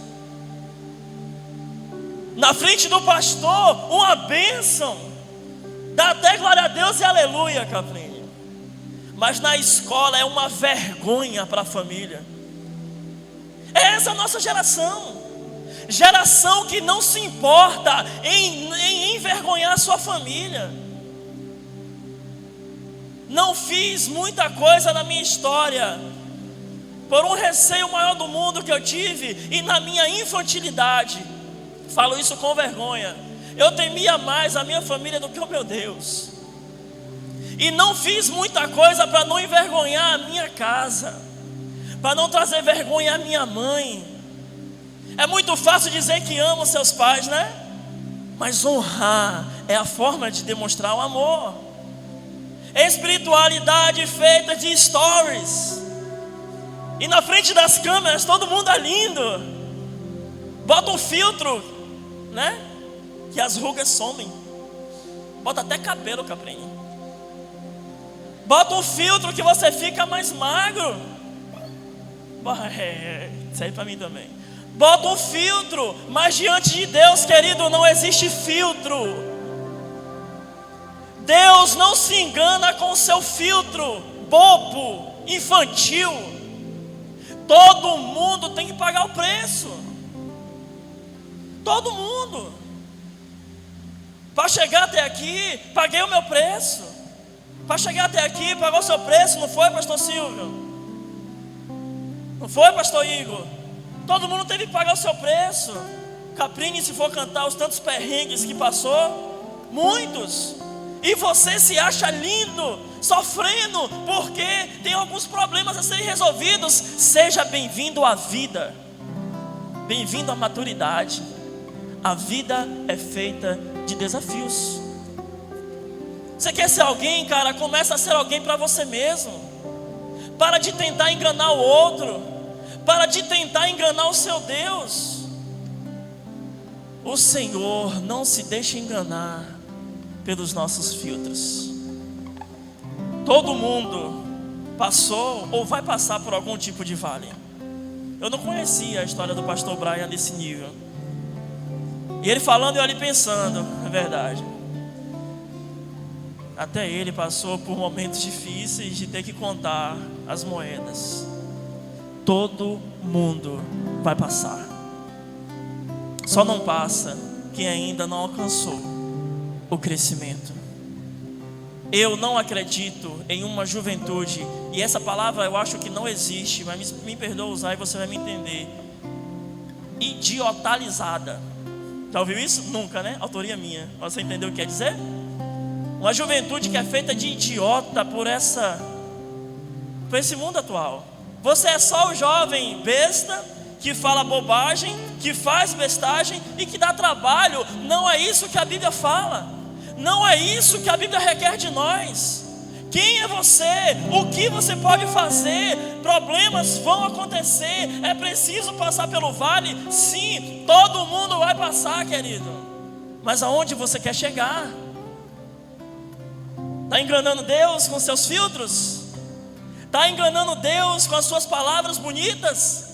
Na frente do pastor, uma bênção, dá até glória a Deus e aleluia, Caprinho. Mas na escola é uma vergonha para a família. É essa a nossa geração. Geração que não se importa em envergonhar sua família. Não fiz muita coisa na minha história por um receio maior do mundo que eu tive, e na minha infantilidade, falo isso com vergonha, eu temia mais a minha família do que o meu Deus. E não fiz muita coisa para não envergonhar a minha casa, para não trazer vergonha à minha mãe. É muito fácil dizer que ama seus pais, né? Mas honrar é a forma de demonstrar o amor. Espiritualidade feita de stories, e na frente das câmeras todo mundo é lindo. Bota um filtro, né? Que as rugas somem. Bota até cabelo, Caprinho. Bota um filtro que você fica mais magro. Isso aí pra mim também. Bota um filtro, mas diante de Deus, querido, não existe filtro. Deus não se engana com o seu filtro bobo, infantil. Todo mundo tem que pagar o preço. Todo mundo. Para chegar até aqui, paguei o meu preço. Para chegar até aqui, pagou o seu preço, não foi, pastor Silvio? Não foi, pastor Igor? Todo mundo teve que pagar o seu preço. Caprini, se for cantar os tantos perrengues que passou, muitos. E você se acha lindo, sofrendo, porque tem alguns problemas a serem resolvidos. Seja bem-vindo à vida. Bem-vindo à maturidade. A vida é feita de desafios. Você quer ser alguém, cara? Começa a ser alguém para você mesmo. Para de tentar enganar o outro. Para de tentar enganar o seu Deus. O Senhor não se deixa enganar pelos nossos filtros. Todo mundo passou ou vai passar por algum tipo de vale. Eu não conhecia a história do pastor Brian nesse nível. E ele falando e eu ali pensando, é verdade. Até ele passou por momentos difíceis de ter que contar as moedas. Todo mundo vai passar. Só não passa quem ainda não alcançou o crescimento. Eu não acredito em uma juventude, e essa palavra eu acho que não existe, mas me perdoa usar e você vai me entender. Idiotalizada. Já ouviu isso? Nunca, né? Autoria minha. Você entendeu o que quer dizer? Uma juventude que é feita de idiota por esse mundo atual. Você é só o jovem besta que fala bobagem, que faz bestagem e que dá trabalho. Não é isso que a Bíblia fala. Não é isso que a Bíblia requer de nós. Quem é você? O que você pode fazer? Problemas vão acontecer. É preciso passar pelo vale? Sim, todo mundo vai passar, querido. Mas aonde você quer chegar? Está enganando Deus com seus filtros? Está enganando Deus com as suas palavras bonitas?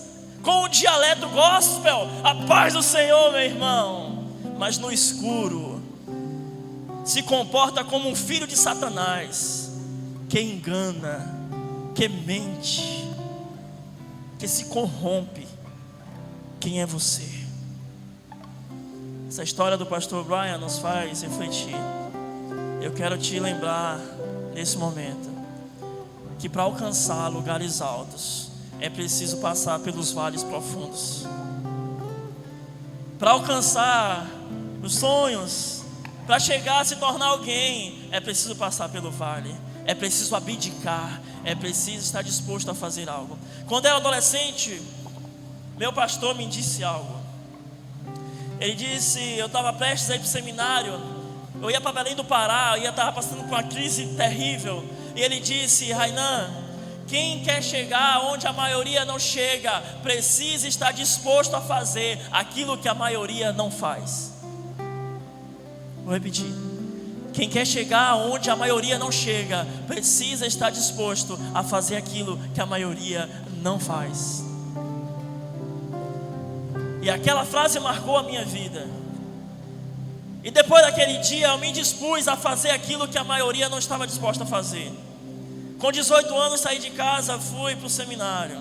Com o dialeto gospel? A paz do Senhor, meu irmão. Mas no escuro se comporta como um filho de Satanás, que engana, que mente, que se corrompe. Quem é você? Essa história do pastor Brian nos faz refletir. Eu quero te lembrar nesse momento que para alcançar lugares altos é preciso passar pelos vales profundos. Para alcançar os sonhos, para chegar a se tornar alguém, é preciso passar pelo vale. É preciso abdicar. É preciso estar disposto a fazer algo. Quando eu era adolescente, meu pastor me disse algo. Ele disse, eu estava prestes a ir para o seminário. Eu ia para Belém do Pará, eu estava passando por uma crise terrível. E ele disse, Rainan, quem quer chegar onde a maioria não chega, precisa estar disposto a fazer aquilo que a maioria não faz. Vou repetir. Quem quer chegar onde a maioria não chega, precisa estar disposto a fazer aquilo que a maioria não faz. E aquela frase marcou a minha vida. E depois daquele dia eu me dispus a fazer aquilo que a maioria não estava disposta a fazer. Com 18 anos saí de casa, fui para o seminário.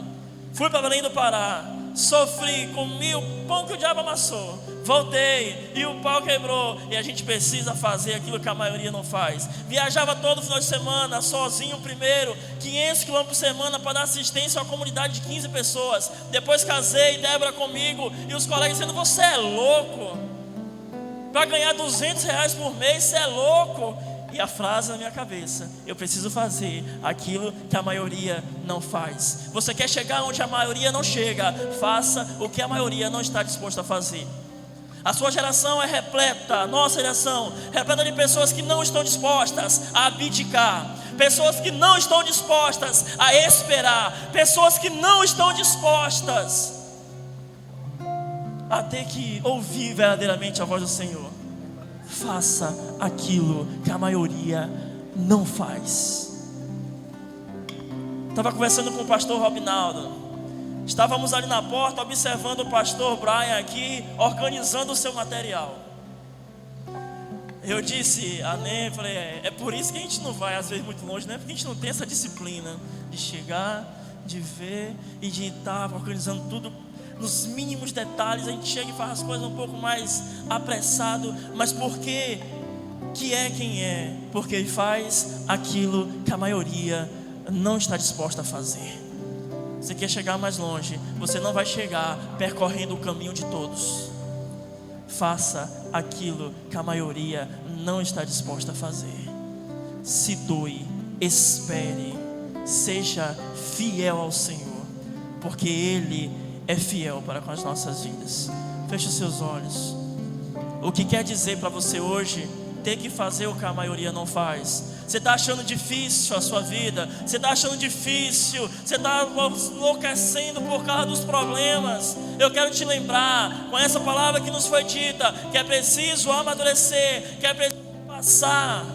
Fui para Belém do Pará. sofri, comi o pão que o diabo amassou, voltei e o pau quebrou. E a gente precisa fazer aquilo que a maioria não faz. Viajava todo final de semana, sozinho primeiro, 500 km por semana para dar assistência a uma comunidade de 15 pessoas. Depois casei, Débora comigo, e os colegas dizendo: você é louco, para ganhar R$200 por mês, você é louco. E a frase na minha cabeça: eu preciso fazer aquilo que a maioria não faz. Você quer chegar onde a maioria não chega? Faça o que a maioria não está disposta a fazer. A sua geração é repleta, a nossa geração, repleta de pessoas que não estão dispostas a abdicar, pessoas que não estão dispostas a esperar, pessoas que não estão dispostas a ter que ouvir verdadeiramente a voz do Senhor. Faça aquilo que a maioria não faz. Estava conversando com o pastor Robinaldo. Estávamos ali na porta observando o pastor Brian aqui organizando o seu material. Eu disse a Ney, falei: é por isso que a gente não vai às vezes muito longe, né? Porque a gente não tem essa disciplina de chegar, de ver e de estar organizando tudo nos mínimos detalhes. A gente chega e faz as coisas um pouco mais apressado. Mas por quê? Que é quem é? Porque ele faz aquilo que a maioria não está disposta a fazer. Você quer chegar mais longe, você não vai chegar percorrendo o caminho de todos. Faça aquilo que a maioria não está disposta a fazer. Se doe, espere, seja fiel ao Senhor, porque Ele é fiel para com as nossas vidas. Feche os seus olhos. O que quer dizer para você hoje ter que fazer o que a maioria não faz? Você está achando difícil a sua vida? Você está achando difícil? Você está enlouquecendo por causa dos problemas? Eu quero te lembrar, com essa palavra que nos foi dita, que é preciso amadurecer, que é preciso passar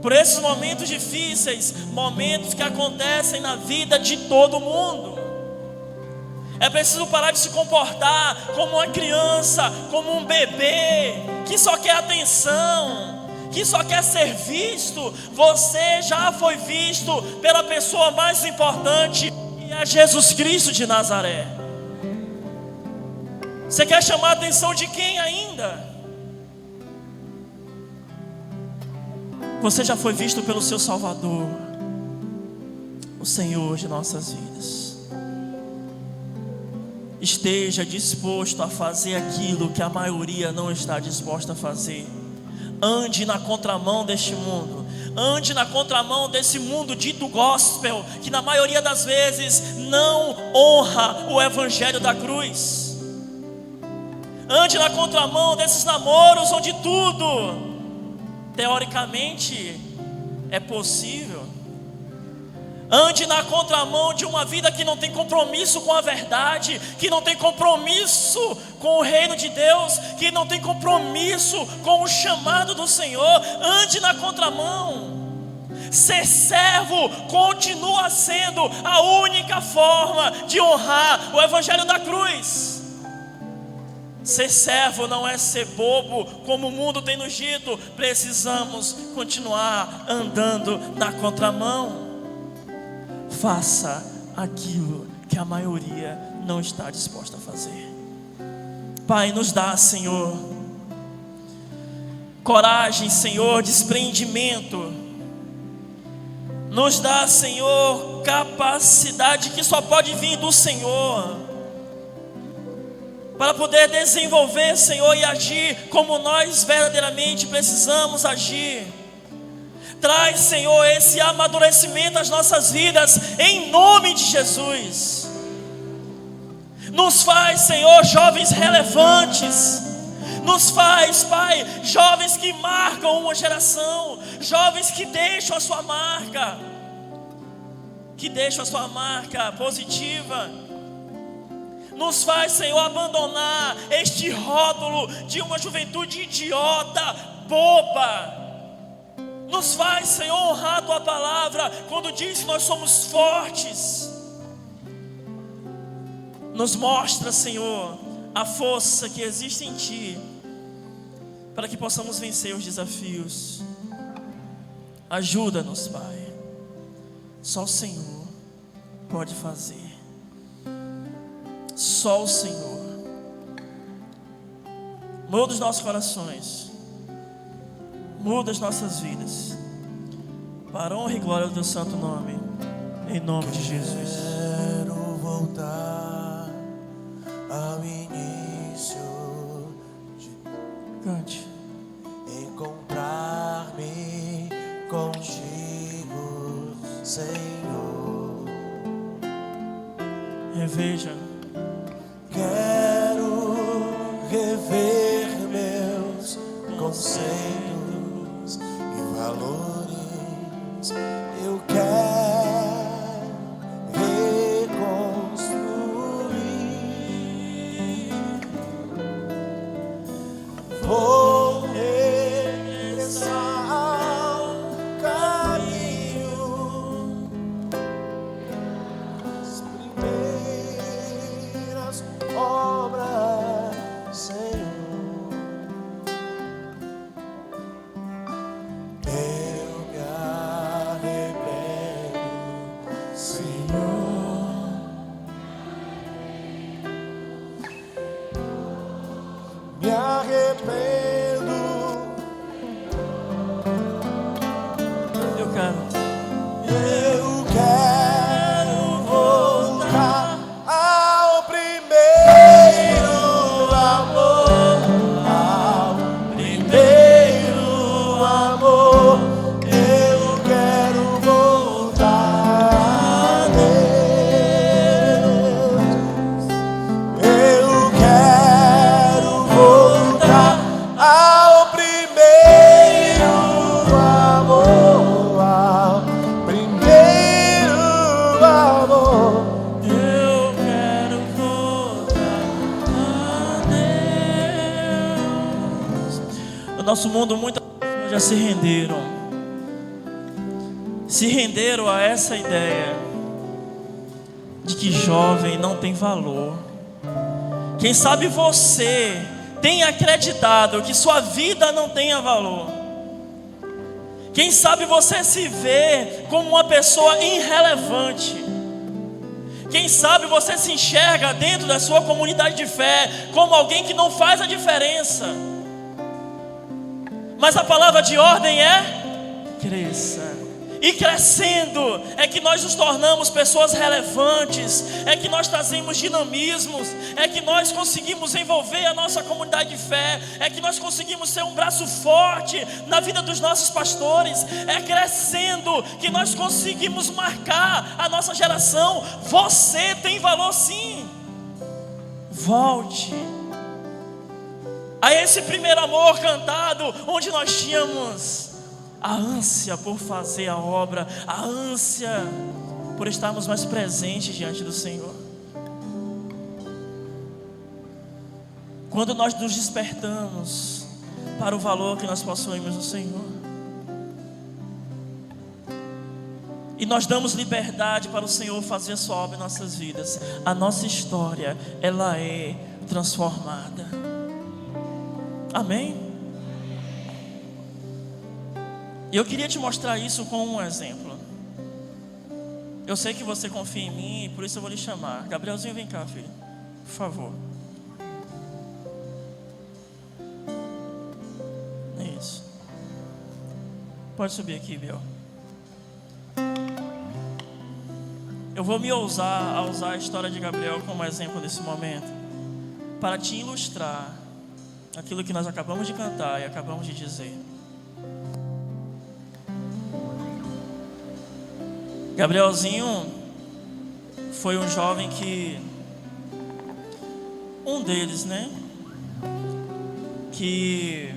por esses momentos difíceis, momentos que acontecem na vida de todo mundo. É preciso parar de se comportar como uma criança, como um bebê que só quer atenção, que só quer ser visto. Você já foi visto pela pessoa mais importante, que é Jesus Cristo de Nazaré. Você quer chamar a atenção de quem ainda? Você já foi visto pelo seu Salvador, o Senhor de nossas vidas. Esteja disposto a fazer aquilo que a maioria não está disposta a fazer. Ande na contramão deste mundo. Ande na contramão desse mundo dito gospel, que na maioria das vezes não honra o evangelho da cruz. Ande na contramão desses namoros onde tudo teoricamente é possível. Ande na contramão de uma vida que não tem compromisso com a verdade, que não tem compromisso com o reino de Deus, que não tem compromisso com o chamado do Senhor. Ande na contramão. Ser servo continua sendo a única forma de honrar o evangelho da cruz. Ser servo não é ser bobo, como o mundo tem nos dito. Precisamos continuar andando na contramão. Faça aquilo que a maioria não está disposta a fazer. Pai, nos dá, Senhor, coragem, Senhor, desprendimento. Nos dá, Senhor, capacidade que só pode vir do Senhor, para poder desenvolver, Senhor, e agir como nós verdadeiramente precisamos agir. Traz, Senhor, esse amadurecimento às nossas vidas, em nome de Jesus. Nos faz, Senhor, jovens relevantes. Nos faz, Pai, jovens que marcam uma geração, jovens que deixam a sua marca, positiva. Nos faz, Senhor, abandonar este rótulo de uma juventude idiota, boba. Nos faz, Senhor, honrar a Tua palavra quando diz que nós somos fortes. Nos mostra, Senhor, a força que existe em Ti, para que possamos vencer os desafios. Ajuda-nos, Pai. Só o Senhor pode fazer. Só o Senhor. Muda os nossos corações. Muda as nossas vidas. Para a honra e glória do teu santo nome. Em nome de Jesus. Quero voltar ao início de Cante. encontrar-me contigo, Senhor. Reveja. Quero rever meus conceitos e valores. Eu quero reconstruir. Vou regressar ao caminho, as primeiras obras, Senhor. Eu me arrependo, Senhor. Me arrependo. Eu quero. Eu quero voltar ao primeiro amor, ao primeiro amor. Eu quero voltar a Deus. Eu quero voltar ao primeiro amor, ao primeiro amor. Eu quero voltar a Deus. No nosso mundo, muitas pessoas já se renderam a essa ideia de que jovem não tem valor. Quem sabe você tem acreditado que sua vida não tenha valor. Quem sabe você se vê como uma pessoa irrelevante. Quem sabe você se enxerga dentro da sua comunidade de fé como alguém que não faz a diferença. Mas a palavra de ordem é: cresça. E crescendo é que nós nos tornamos pessoas relevantes, é que nós trazemos dinamismos, é que nós conseguimos envolver a nossa comunidade de fé, é que nós conseguimos ser um braço forte na vida dos nossos pastores, é crescendo que nós conseguimos marcar a nossa geração. Você tem valor, sim. Volte a esse primeiro amor cantado, onde nós tínhamos a ânsia por fazer a obra, a ânsia por estarmos mais presentes diante do Senhor. Quando nós nos despertamos para o valor que nós possuímos no Senhor, e nós damos liberdade para o Senhor fazer a sua obra em nossas vidas, a nossa história, ela é transformada. Amém? E eu queria te mostrar isso com um exemplo. Eu sei que você confia em mim, por isso eu vou lhe chamar. Gabrielzinho, vem cá, filho, por favor. Isso. Pode subir aqui, Biel. Eu vou me ousar a usar a história de Gabriel como exemplo nesse momento, para te ilustrar aquilo que nós acabamos de cantar e acabamos de dizer. Gabrielzinho foi um jovem que, um deles, né, que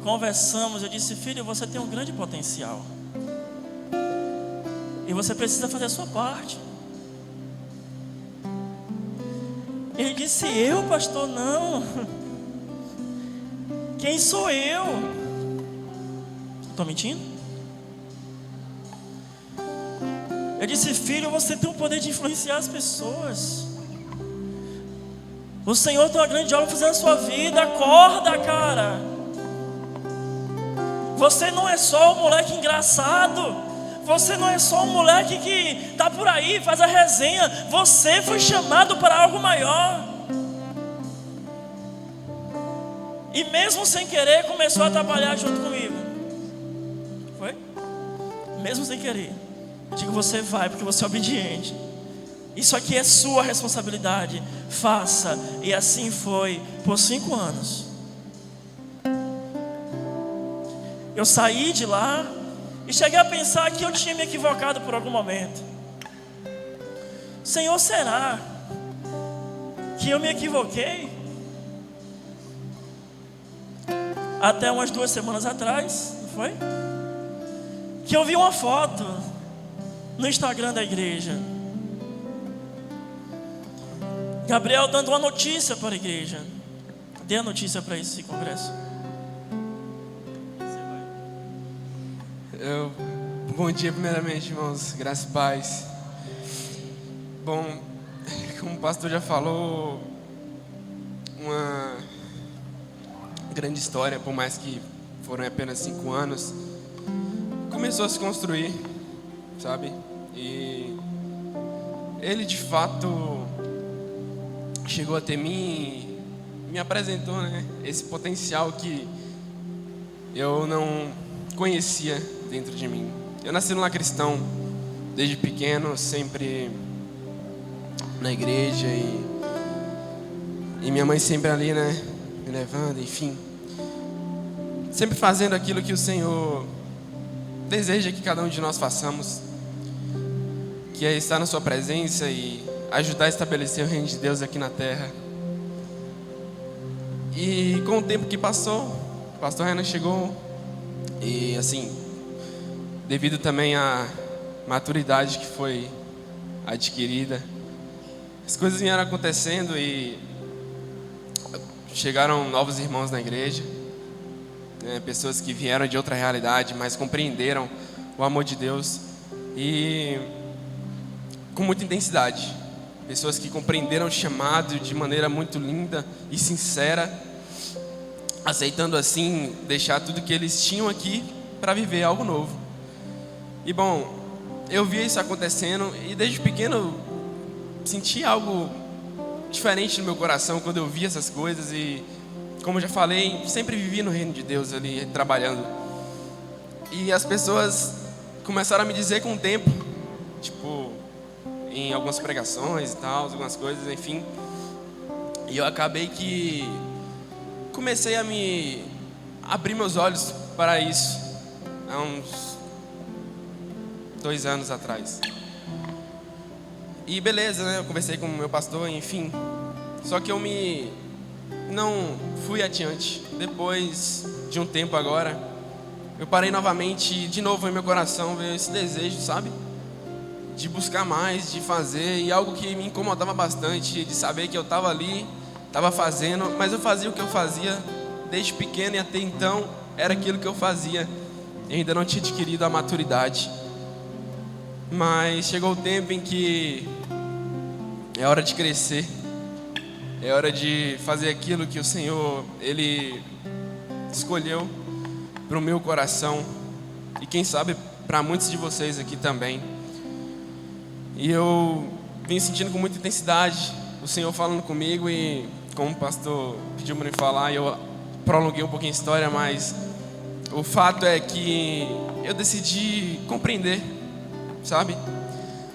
conversamos, eu disse: filho, você tem um grande potencial e você precisa fazer a sua parte. Ele disse: eu, pastor? Não. Quem sou eu? Estou mentindo? Eu disse: filho, você tem o poder de influenciar as pessoas. O Senhor tem uma grande obra fazendo na sua vida. Acorda, cara. Você não é só um moleque engraçado. Você não é só um moleque que está por aí, faz a resenha. Você foi chamado para algo maior. E mesmo sem querer, começou a trabalhar junto comigo. Foi? Mesmo sem querer. Eu digo, você vai, porque você é obediente. Isso aqui é sua responsabilidade. Faça. E assim foi por 5 anos. Eu saí de lá e cheguei a pensar que eu tinha me equivocado por algum momento. Senhor, será que eu me equivoquei? Até umas 2 semanas atrás, não foi? Que eu vi uma foto no Instagram da igreja. Gabriel dando uma notícia para a igreja. Dê a notícia para esse congresso. Bom dia, primeiramente, irmãos, graças e paz. Bom, como o pastor já falou, uma grande história, por mais que foram apenas 5 anos, começou a se construir, sabe? E ele de fato chegou até mim e me apresentou, né, esse potencial que eu não conhecia dentro de mim. Eu nasci num lar cristão desde pequeno, sempre na igreja e minha mãe sempre ali, né, me levando, enfim, sempre fazendo aquilo que o Senhor deseja que cada um de nós façamos, que é estar na sua presença e ajudar a estabelecer o reino de Deus aqui na terra. E com o tempo que passou, o pastor Renan chegou e assim, devido também à maturidade que foi adquirida, as coisas vieram acontecendo e chegaram novos irmãos na igreja, né, pessoas que vieram de outra realidade, mas compreenderam o amor de Deus e com muita intensidade. Pessoas que compreenderam o chamado de maneira muito linda e sincera, aceitando assim deixar tudo que eles tinham aqui para viver algo novo. E bom, eu via isso acontecendo e desde pequeno senti algo diferente no meu coração quando eu via essas coisas. E como eu já falei, sempre vivi no reino de Deus ali trabalhando. E as pessoas começaram a me dizer com o tempo, tipo, em algumas pregações e tal, algumas coisas, enfim. E eu acabei que comecei a me abrir meus olhos para isso há uns 2 anos atrás. E beleza, né? Eu conversei com o meu pastor, enfim. Só que eu não fui adiante. Depois de um tempo agora, eu parei novamente, de novo em meu coração veio esse desejo, sabe? De buscar mais, de fazer. E algo que me incomodava bastante, de saber que eu estava ali, estava fazendo, mas eu fazia o que eu fazia desde pequeno e até então era aquilo que eu fazia. Eu ainda não tinha adquirido a maturidade. Mas chegou o tempo em que é hora de crescer, é hora de fazer aquilo que o Senhor, Ele escolheu para o meu coração e quem sabe para muitos de vocês aqui também. E eu vim sentindo com muita intensidade o Senhor falando comigo e como o pastor pediu para me falar, eu prolonguei um pouquinho a história, mas o fato é que eu decidi compreender, sabe?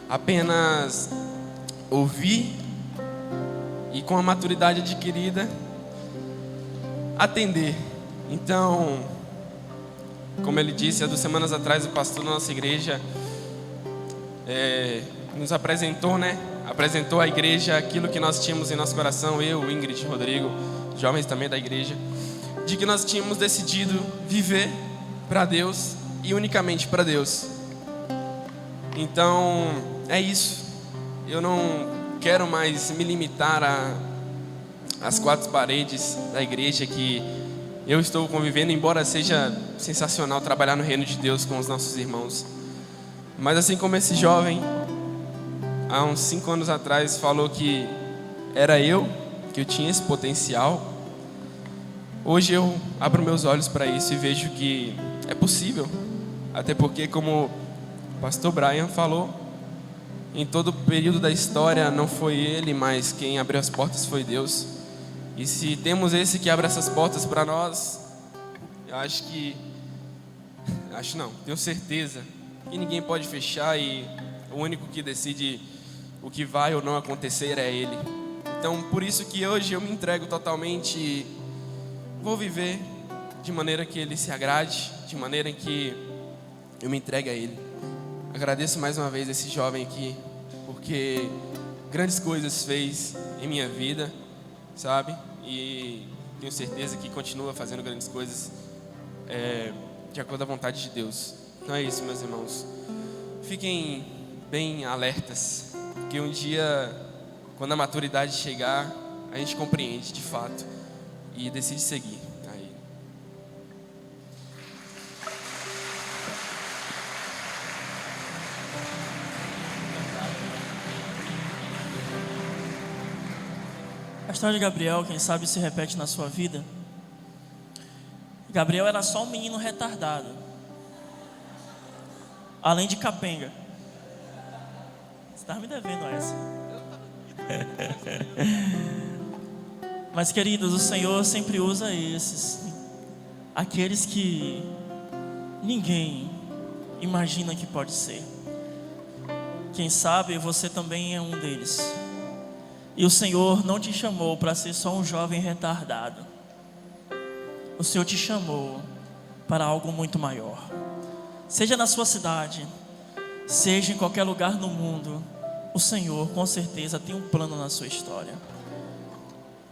Apenas ouvir e com a maturidade adquirida atender. Então, como ele disse, há 2 semanas atrás o pastor da nossa igreja nos apresentou, né? Apresentou à igreja aquilo que nós tínhamos em nosso coração, eu, Ingrid, Rodrigo, jovens também da igreja, de que nós tínhamos decidido viver para Deus e unicamente para Deus. Então, é isso. Eu não quero mais me limitar às 4 paredes da igreja que eu estou convivendo, embora seja sensacional trabalhar no reino de Deus com os nossos irmãos. Mas assim como esse jovem, há uns 5 anos atrás, falou que era eu, que eu tinha esse potencial, hoje eu abro meus olhos para isso e vejo que é possível. Até porque, como o pastor Brian falou, em todo o período da história não foi ele, mas quem abriu as portas foi Deus. E se temos esse que abre essas portas para nós, tenho certeza que ninguém pode fechar, e o único que decide o que vai ou não acontecer é Ele. Então, por isso que hoje eu me entrego totalmente e vou viver de maneira que Ele se agrade, de maneira em que eu me entregue a Ele. Agradeço mais uma vez esse jovem aqui, porque grandes coisas fez em minha vida, sabe? E tenho certeza que continua fazendo grandes coisas de acordo com a vontade de Deus. Então é isso, meus irmãos. Fiquem bem alertas, porque um dia, quando a maturidade chegar, a gente compreende de fato e decide seguir. A história de Gabriel, quem sabe se repete na sua vida. Gabriel era só um menino retardado, além de capenga. Você estava me devendo essa. Mas, queridos, o Senhor sempre usa aqueles que ninguém imagina que pode ser. Quem sabe você também é um deles. E o Senhor não te chamou para ser só um jovem retardado. O Senhor te chamou para algo muito maior. Seja na sua cidade, seja em qualquer lugar no mundo, o Senhor com certeza tem um plano na sua história.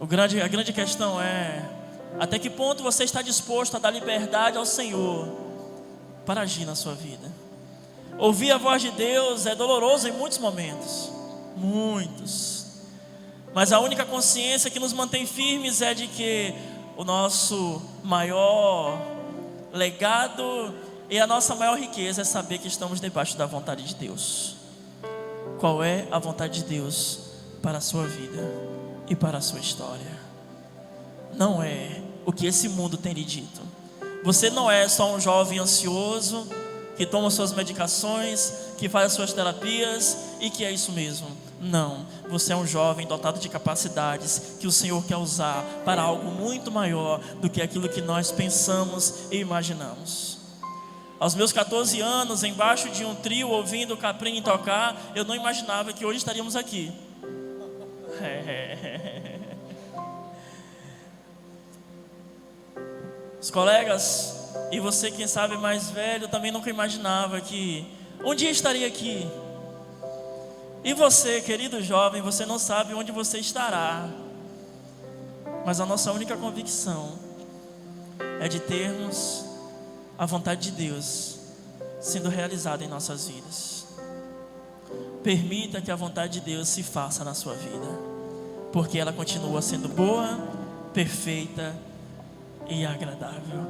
A grande questão é: até que ponto você está disposto a dar liberdade ao Senhor para agir na sua vida? Ouvir a voz de Deus é doloroso em muitos momentos, muitos. Mas a única consciência que nos mantém firmes é de que o nosso maior legado e a nossa maior riqueza é saber que estamos debaixo da vontade de Deus. Qual é a vontade de Deus para a sua vida e para a sua história? Não é o que esse mundo tem lhe dito. Você não é só um jovem ansioso que toma suas medicações, que faz as suas terapias e que é isso mesmo. Não, você é um jovem dotado de capacidades que o Senhor quer usar para algo muito maior do que aquilo que nós pensamos e imaginamos. Aos meus 14 anos, embaixo de um trio, ouvindo o Caprini tocar, eu não imaginava que hoje estaríamos aqui. Os colegas, e você quem sabe mais velho, também nunca imaginava que um dia estaria aqui. E você, querido jovem, você não sabe onde você estará. Mas a nossa única convicção é de termos a vontade de Deus sendo realizada em nossas vidas. Permita que a vontade de Deus se faça na sua vida, porque ela continua sendo boa, perfeita e agradável.